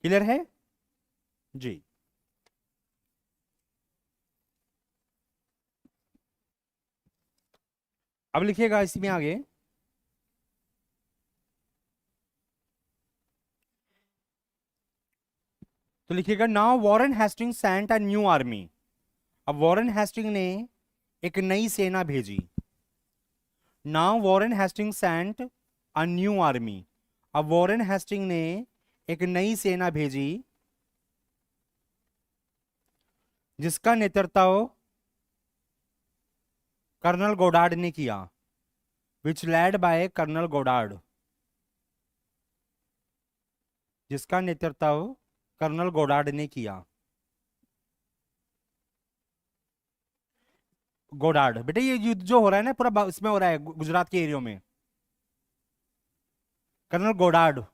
क्लियर है जी? अब लिखिएगा इसी में आगे, तो लिखिएगा now Warren Hasting sent a new army. अब वॉरेन हेस्टिंग ने एक नई सेना भेजी। Now Warren Hasting sent a new army. अब वॉरेन हेस्टिंग ने एक नई सेना भेजी जिसका नेतृत्व कर्नल गोडार्ड ने किया, which led by colonel Goddard, जिसका नेतृत्व कर्नल गोडार्ड ने किया। गोडार्ड बेटे, ये युद्ध जो हो रहा है ना पूरा इसमें हो रहा है गुजरात के एरिया में, कर्नल गोडार्ड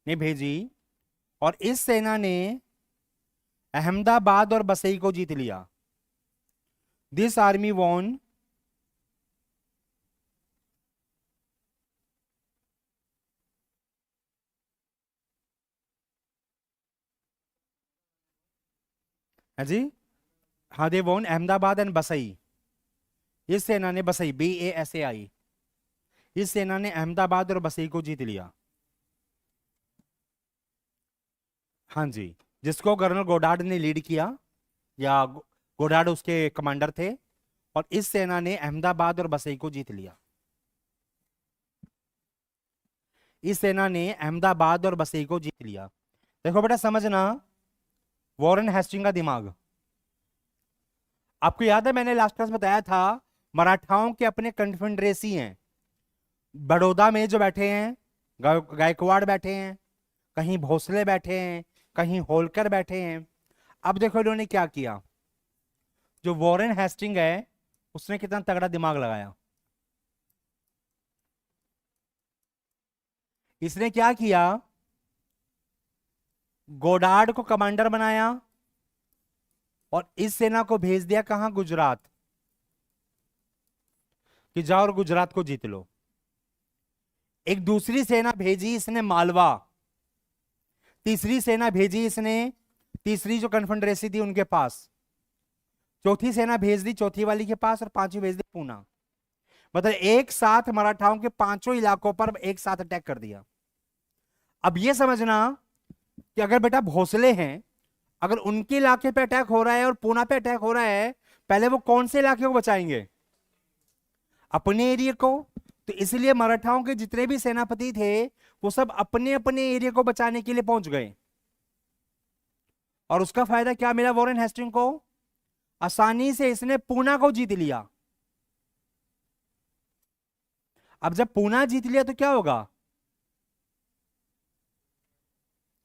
ने भेजी, और इस सेना ने अहमदाबाद और बसई को जीत लिया। दिस आर्मी वॉन है जी, हाँ दे वॉन अहमदाबाद एंड बसई। इस सेना ने बसई, BASAI, इस सेना ने अहमदाबाद और बसई को जीत लिया। हाँ जी, जिसको कर्नल गोडार्ड ने लीड किया, या गोडार्ड उसके कमांडर थे, और इस सेना ने अहमदाबाद और बसई को जीत लिया। इस सेना ने अहमदाबाद और बसई को जीत लिया। देखो बेटा समझना, वॉरेन हेस्टिंग का दिमाग, आपको याद है मैंने लास्ट क्लास बताया था, मराठाओं के अपने कन्फेडरेसी हैं, बड़ौदा में जो बैठे हैं, गायकवाड़ बैठे हैं, कहीं भोसले बैठे हैं, कहीं होलकर बैठे हैं। अब देखो इन्होंने क्या किया, जो वॉरेन हेस्टिंग है उसने कितना तगड़ा दिमाग लगाया। इसने क्या किया, गोडार्ड को कमांडर बनाया और इस सेना को भेज दिया कहां, गुजरात, कि जाओ और गुजरात को जीत लो। एक दूसरी सेना भेजी इसने मालवा, तीसरी सेना भेजी इसने, तीसरी जो कन्फेडरेसी थी उनके पास, चौथी सेना भेज दी चौथी वाली के पास, और पांचवी भेज दी पूना। मतलब एक साथ मराठाओं के पांचों इलाकों पर एक साथ अटैक कर दिया। अब यह समझना कि अगर बेटा भोसले हैं, अगर उनके इलाके पे अटैक हो रहा है और पूना पे अटैक हो रहा है, पहले वो कौन से इलाके को बचाएंगे? अपने एरिया को। तो इसलिए मराठाओं के जितने भी सेनापति थे वो सब अपने अपने एरिया को बचाने के लिए पहुंच गए, और उसका फायदा क्या मिला वॉरेन हेस्टिंग को? आसानी से इसने पूना को जीत लिया। अब जब पूना जीत लिया तो क्या होगा,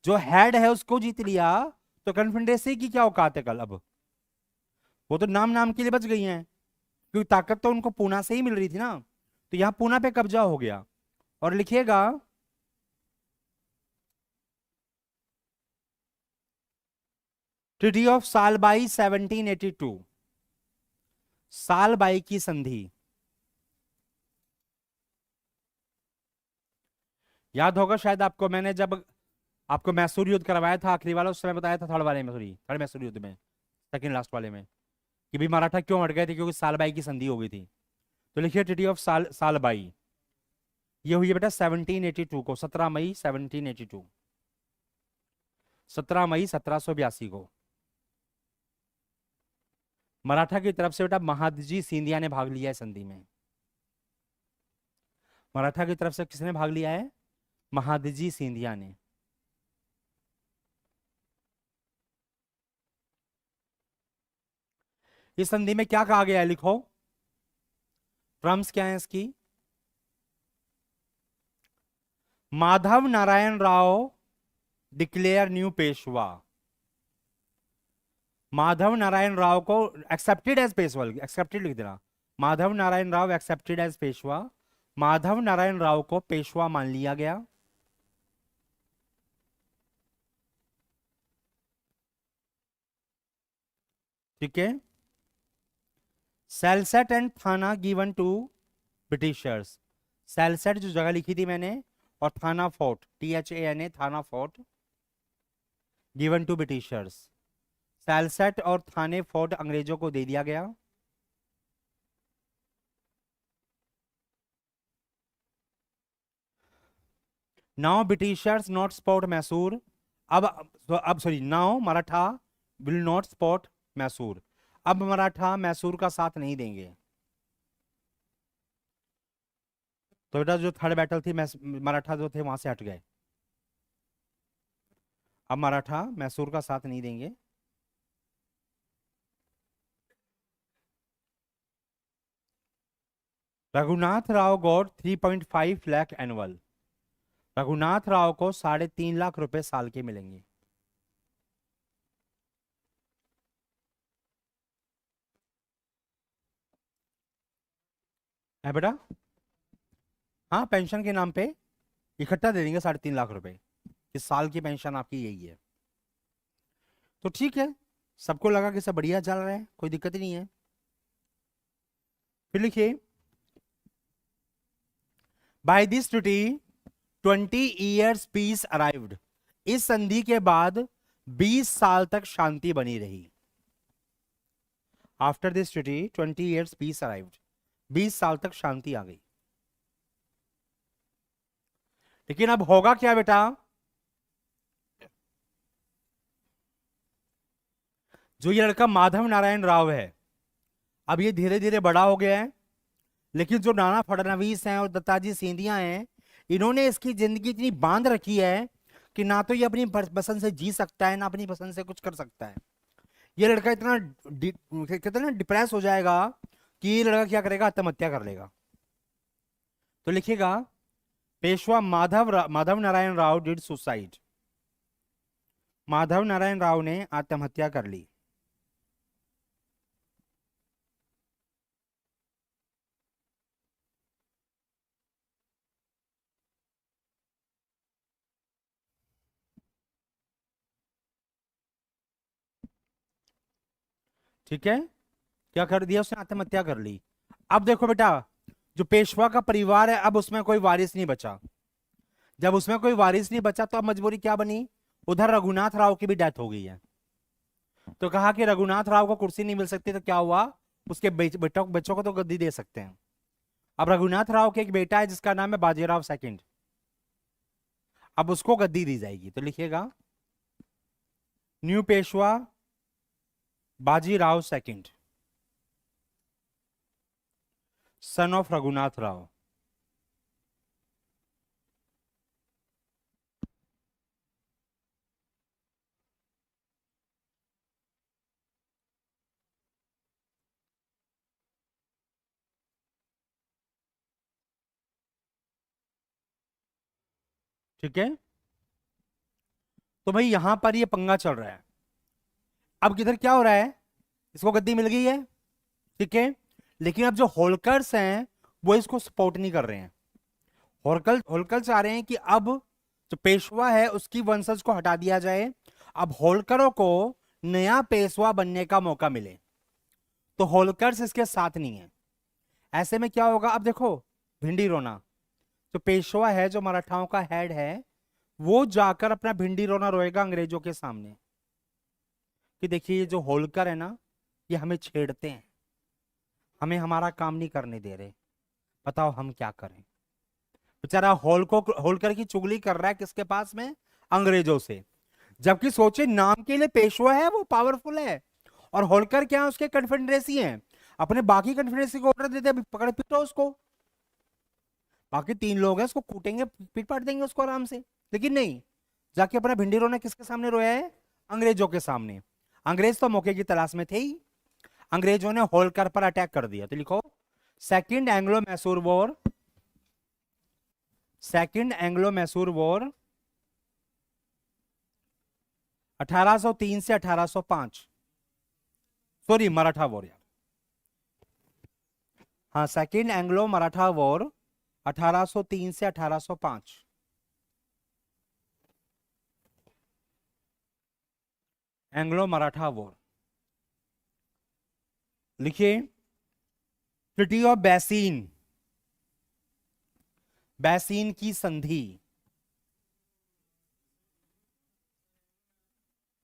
जो हेड है उसको जीत लिया, तो कन्फेडरेसी की क्या औकात है कल? अब वो तो नाम नाम के लिए बच गई हैं, क्योंकि ताकत तो उनको पूना से ही मिल रही थी ना। तो यहां पूना पे कब्जा हो गया। और लिखिएगा, ट्रीटी ऑफ सालबाई 1782, सालबाई की संधि। याद होगा शायद आपको, मैंने जब आपको मैसूर युद्ध करवाया था आखिरी वाला, उस समय बताया था, थर्ड वाले में, सॉरी थर्ड मैसूर युद्ध में, सेकंड लास्ट वाले में, कि भी मराठा क्यों हट गए थे, क्योंकि सालबाई की संधि हो गई थी। तो लिखिए ट्रीटी ऑफ सालबाई, ये हुई है बेटा 1782 को, 17 मई 1782, 17 मई 1782 को। मराठा की तरफ से बेटा महादजी सिंधिया ने भाग लिया है संधि में। मराठा की तरफ से किसने भाग लिया है? महादजी सिंधिया ने। इस संधि में क्या कहा गया है, लिखो टर्म्स क्या है इसकी। माधव नारायण राव डिक्लेयर न्यू पेशवा, माधव नारायण राव को एक्सेप्टेड एज पेशवा, एक्सेप्टेड लिख देना, माधव नारायण राव एक्सेप्टेड एज पेशवा, माधव नारायण राव को पेशवा मान लिया गया। ठीक है। सेलसेट एंड थाना गिवन टू ब्रिटिशर्स, सेलसेट जो जगह लिखी थी मैंने, और थाना फोर्ट, THANA, थाना फोर्ट, गिवन टू ब्रिटिशर्स, सेलसेट और थाने फोर्ट अंग्रेजों को दे दिया गया। Now Britishers not spot Mysore, अब sorry, now Maratha will not spot Mysore, अब मराठा मैसूर का साथ नहीं देंगे। तो बेटा जो थर्ड बैटल थी, मराठा जो थे वहां से हट गए, अब मराठा मैसूर का साथ नहीं देंगे। रघुनाथ राव गॉट 3.5 लाख एनुअल, रघुनाथ राव को 3.5 लाख रुपए साल के मिलेंगे। है बेटा? हाँ, पेंशन के नाम पे इकट्ठा दे देंगे 3.5 लाख रुपए, इस साल की पेंशन आपकी यही है। तो ठीक है, सबको लगा कि सब बढ़िया चल रहा है, कोई दिक्कत ही नहीं है। फिर लिखिए, by this treaty 20 years peace arrived, इस संधि के बाद 20 साल तक शांति बनी रही। After this treaty 20 years peace arrived, 20 साल तक शांति आ गई। लेकिन अब होगा क्या बेटा, जो ये लड़का माधव नारायण राव है, अब ये धीरे धीरे बड़ा हो गया है, लेकिन जो नाना फडणवीस हैं और दत्ताजी सिंधिया हैं, इन्होंने इसकी जिंदगी इतनी बांध रखी है कि ना तो ये अपनी पसंद से जी सकता है, ना अपनी पसंद से कुछ कर सकता है। ये लड़का इतना कहते हैं ना डिप्रेस हो जाएगा कि ये लड़का क्या करेगा, आत्महत्या कर लेगा। तो लिखिएगा, पेशवा माधव नारायण राव डिड सुसाइड, माधव नारायण राव ने आत्महत्या कर ली। ठीक है, क्या कर दिया उसने, आत्महत्या कर ली। अब देखो बेटा, जो पेशवा का परिवार है, अब उसमें कोई वारिस नहीं बचा। जब उसमें कोई वारिस नहीं बचा तो अब मजबूरी क्या बनी, उधर रघुनाथ राव की भी डेथ हो गई है। तो कहा कि रघुनाथ राव को कुर्सी नहीं मिल सकती, तो क्या हुआ, उसके बच्चों को तो गद्दी दे सकते हैं। अब रघुनाथ राव के एक बेटा है जिसका नाम है बाजीराव सेकंड, अब उसको गद्दी दी जाएगी। तो लिखिएगा, new Peshwa Bajirao second, son of Raghunath Rao. ठीक है, तो भाई यहां पर ये पंगा चल रहा है। अब किधर क्या हो रहा है, इसको गद्दी मिल गई है, ठीक है, लेकिन अब जो होलकर्स हैं वो इसको सपोर्ट नहीं कर रहे हैं। होलकर चाह रहे हैं कि अब जो पेशवा है उसकी वंशज को हटा दिया जाए, अब होलकरों को नया पेशवा बनने का मौका मिले। तो होलकर्स इसके साथ नहीं है। ऐसे में क्या होगा, अब देखो भिंडी रोना, जो पेशवा है, जो मराठाओं का हेड है, वो जाकर अपना भिंडी रोना रोएगा अंग्रेजों के सामने कि देखिए ये जो होलकर है ना, ये हमें छेड़ते हैं, हमें हमारा काम नहीं करने दे रहे, बताओ हम क्या करें। बेचारा होलकर की चुगली कर रहा है किसके पास में? अंग्रेजों से। जबकि सोचे नाम के लिए पेशवा है, वो पावरफुल है, और होलकर क्या है, उसके कन्फेडरेसी है, अपने बाकी कन्फेडरेसी को ऑर्डर देते हैं पकड़ पीटो उसको, बाकी 3 लोग हैं उसको कूटेंगे, पीट पाट देंगे उसको आराम से। लेकिन नहीं, जाके अपना भिंडी रोना किसके सामने रोया है? अंग्रेजों के सामने। अंग्रेज तो मौके की तलाश में थे ही। अंग्रेजों ने होलकर पर अटैक कर दिया। तो लिखो second Anglo Mysore war, second Anglo Mysore war 1803 से 1805, सॉरी मराठा वॉर यार, हाँ सेकंड एंग्लो मराठा वॉर 1803 से 1805। एंग्लो मराठा वॉर लिखिए ट्रीटी ऑफ बैसीन, बैसीन की संधि।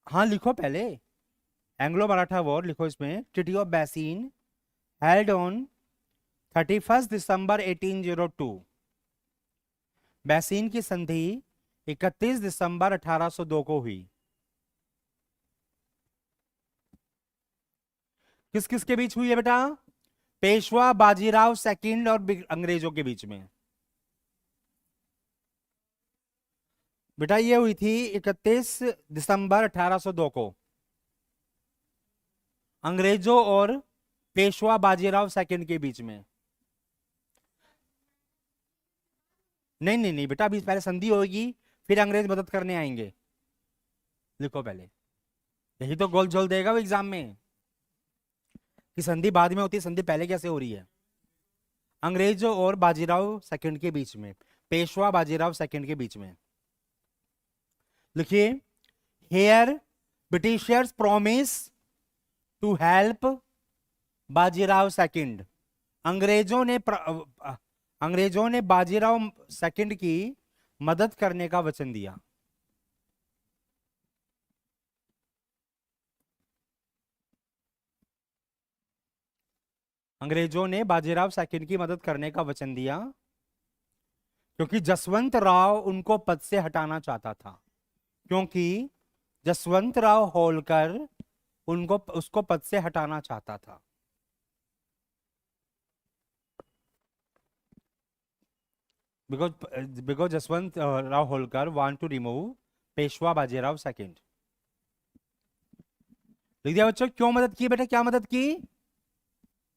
हाँ लिखो पहले, एंग्लो मराठा वॉर लिखो इसमें, ट्रीटी ऑफ बैसीन हेल्ड ऑन 31 दिसंबर 1802, बैसीन की संधि 31 दिसंबर 1802 को हुई। किस किस के बीच हुई है बेटा? पेशवा बाजीराव सेकंड और अंग्रेजों के बीच में। बेटा ये हुई थी 31 दिसंबर 1802 को, अंग्रेजों और पेशवा बाजीराव सेकंड के बीच में। नहीं नहीं नहीं बेटा, अभी पहले संधि होगी, फिर अंग्रेज मदद करने आएंगे। लिखो पहले, यही तो गोल झोल देगा वो एग्जाम में कि संधि बाद में होती है, संधि पहले कैसे हो रही है? अंग्रेजों और बाजीराव सेकंड के बीच में, पेशवा बाजीराव सेकंड के बीच में। लिखिए here Britishers promise to help Bajirao second, अंग्रेजों ने बाजीराव सेकंड की मदद करने का वचन दिया। अंग्रेजों ने बाजीराव सेकंड की मदद करने का वचन दिया क्योंकि जसवंत राव उनको पद से हटाना चाहता था, क्योंकि जसवंत राव होलकर उसको पद से हटाना चाहता था। Because Jaswant Rao Holkar want to remove Peshwa Bajirao second. लिख दिया बच्चों? क्यों मदद की बेटा, क्या मदद की,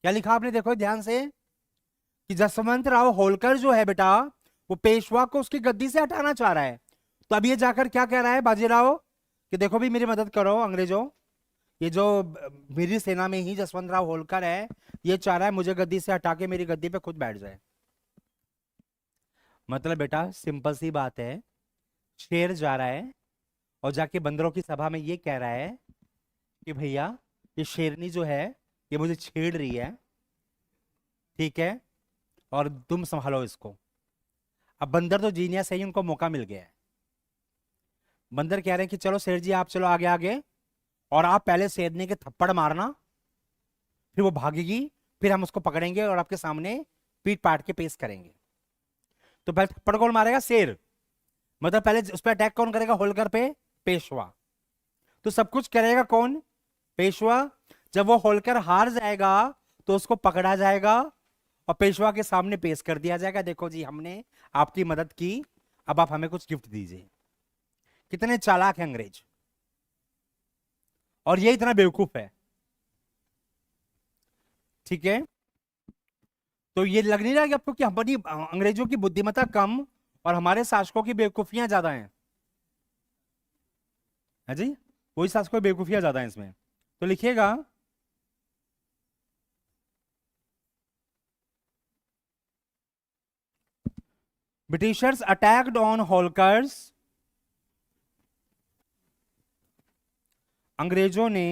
क्या लिखा आपने? देखो ध्यान से कि जसवंत राव होलकर जो है बेटा, वो पेशवा को उसकी गद्दी से हटाना चाह रहा है। तो अब ये जाकर क्या कह रहा है बाजीराव कि देखो भी मेरी मदद करो अंग्रेजों, ये जो मेरी सेना में ही जसवंत राव होलकर है, ये चाह रहा है मुझे गद्दी से हटा के मेरी गद्दी पे खुद बैठ जाए। मतलब बेटा सिंपल सी बात है, शेर जा रहा है और जाके बंदरों की सभा में ये कह रहा है कि भैया ये शेरनी जो है ये मुझे छेड़ रही है, ठीक है, और तुम संभालो इसको। अब बंदर तो जीनियस है ही, उनको मौका मिल गया है। बंदर कह रहे हैं कि चलो शेर जी आप चलो आगे आगे, और आप पहले शेरनी के थप्पड़ मारना, फिर वो भागेगी, फिर हम उसको पकड़ेंगे और आपके सामने पीट पाट के पेश करेंगे। तो पहले थप्पड़ कौन मारेगा? शेर। मतलब पहले उस पर अटैक कौन करेगा? होलकर पे पेशवा। तो सब कुछ करेगा कौन? पेशवा। जब वो होलकर हार जाएगा तो उसको पकड़ा जाएगा और पेशवा के सामने पेश कर दिया जाएगा, देखो जी हमने आपकी मदद की, अब आप हमें कुछ गिफ्ट दीजिए। कितने चालाक हैं अंग्रेज, और ये इतना बेवकूफ है, ठीक है। तो ये लग नहीं रहा कि आपको कि हमारी अंग्रेजों की बुद्धिमत्ता कम और हमारे शासकों की बेवकूफियां ज्यादा हैं? है जी, वही शासकों की बेवकूफियां ज्यादा हैं इसमें। तो लिखिएगा ब्रिटिशर्स अटैक्ड ऑन होलकर्स, अंग्रेजों ने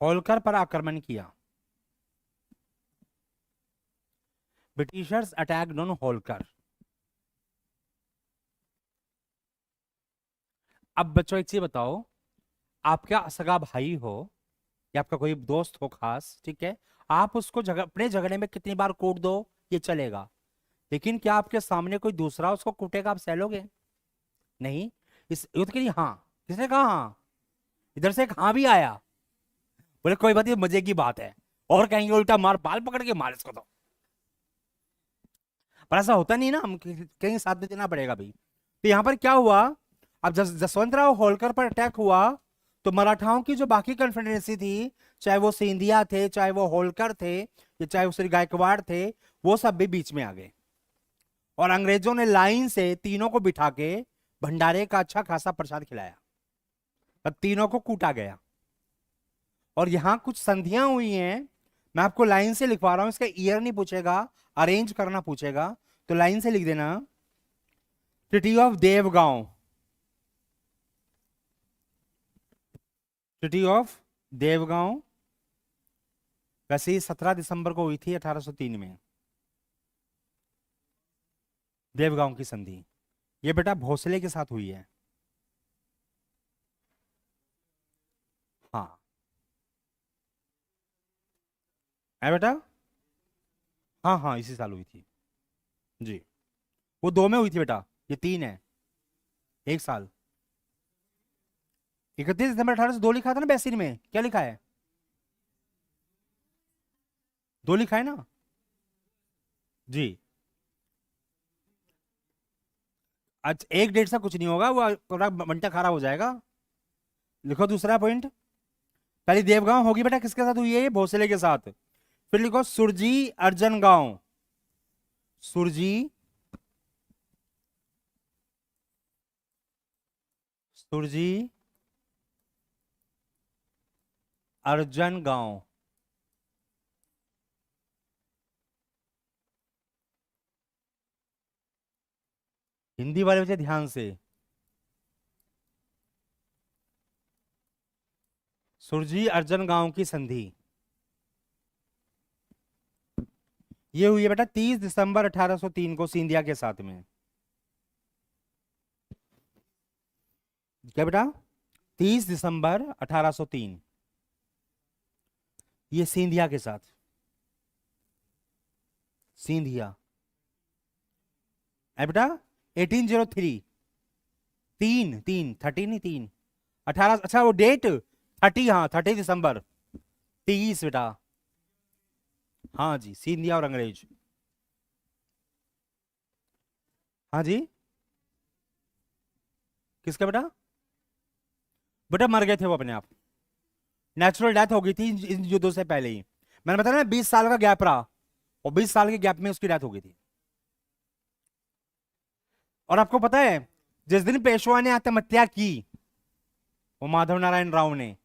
होलकर पर आक्रमण किया। Britishers attacked on Holkar. अब बच्चों एक चीज बताओ, आपका सगा भाई हो या आपका कोई दोस्त हो खास, ठीक है, आप उसको अपने झगड़े में कितनी बार कूट दो ये चलेगा, लेकिन क्या आपके सामने कोई दूसरा उसको कूटेगा, आप सहलोगे? नहीं। इस युद्ध के लिए हाँ, किसने कहा हाँ? इधर से एक हाँ भी आया, बोले कोई बात नहीं, मजे की बात है, और कहेंगे उल्टा मार, बाल पकड़ के मार इसको तो। पर ऐसा होता नहीं ना, हम कहीं साथ में देना पड़ेगा भाई। तो यहां पर क्या हुआ, अब जसवंतराव होलकर पर अटैक हुआ, तो मराठाओं की जो बाकी कॉन्फेडरेसी थी, चाहे वो सिंधिया थे, चाहे वो होलकर थे, या चाहे वो श्री गायकवाड़ थे, वो सब भी बीच में आ गए, और अंग्रेजों ने लाइन से तीनों को बिठा के भंडारे का अच्छा खासा प्रसाद खिलाया, तब तीनों को कूटा गया। और यहां कुछ संधियां हुई हैं, मैं आपको लाइन से लिखवा रहा हूं, इसका ईयर नहीं पूछेगा, अरेंज करना पूछेगा, तो लाइन से लिख देना। Treaty of Devgaon, treaty of Devgaon, वैसे ही 17 दिसंबर को हुई थी 1803 में, देवगांव की संधि। ये बेटा भोसले के साथ हुई है। हाँ है बेटा, हाँ हाँ इसी साल हुई थी जी। वो दो में हुई थी बेटा, ये तीन है, एक साल। 31 दिसंबर 1802 लिखा था ना बैसिन में, क्या लिखा है? दो लिखा है ना जी। आज एक डेट से कुछ नहीं होगा, वो पूरा मंटा खराब हो जाएगा। लिखो दूसरा पॉइंट, पहली देवगांव होगी बेटा किसके साथ हुई है? ये भोसले के साथ। फिर लिखो सुरजी अर्जन गांव, सुरजी सुरजी अर्जन गांव। हिंदी वाले बच्चे ध्यान से, सुरजी अर्जन गांव की संधि ये हुई है बेटा 30 दिसंबर 1803 को सिंधिया के साथ में। क्या बेटा? 30 दिसंबर 1803, ये सिंधिया के साथ, सिंधिया है बेटा। 1803, तीन तीन 30 नहीं 3, 18, अच्छा वो डेट 30, हाँ 30 दिसंबर 30 बेटा, हाँ जी, सिंधिया और अंग्रेज। हाँ जी, किसका बेटा? बेटा मर गए थे वो अपने आप, नेचुरल डेथ हो गई थी इन युद्धों से पहले ही। मैंने बताया ना 20 साल का गैप रहा, और 20 साल के गैप में उसकी डेथ हो गई थी। और आपको पता है, जिस दिन पेशवा ने आत्महत्या की, वो माधव नारायण राव ने,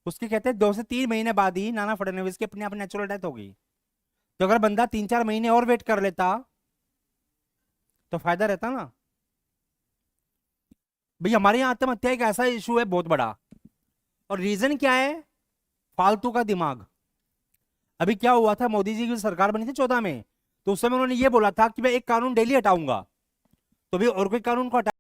उसके कहते हैं 2 से 3 महीने बाद ही नाना फडणवीस की अपने आप नेचुरल डेथ हो गई। तो अगर बंदा 3-4 महीने और वेट कर लेता तो फायदा रहता ना भाई। हमारे यहाँ आत्महत्या एक ऐसा इशू है बहुत बड़ा, और रीजन क्या है? फालतू का दिमाग। अभी क्या हुआ था, मोदी जी की सरकार बनी थी 14 में, तो उस समय उन्होंने ये बोला था कि मैं एक कानून डेली हटाऊंगा, तो भी और कोई कानून को हटा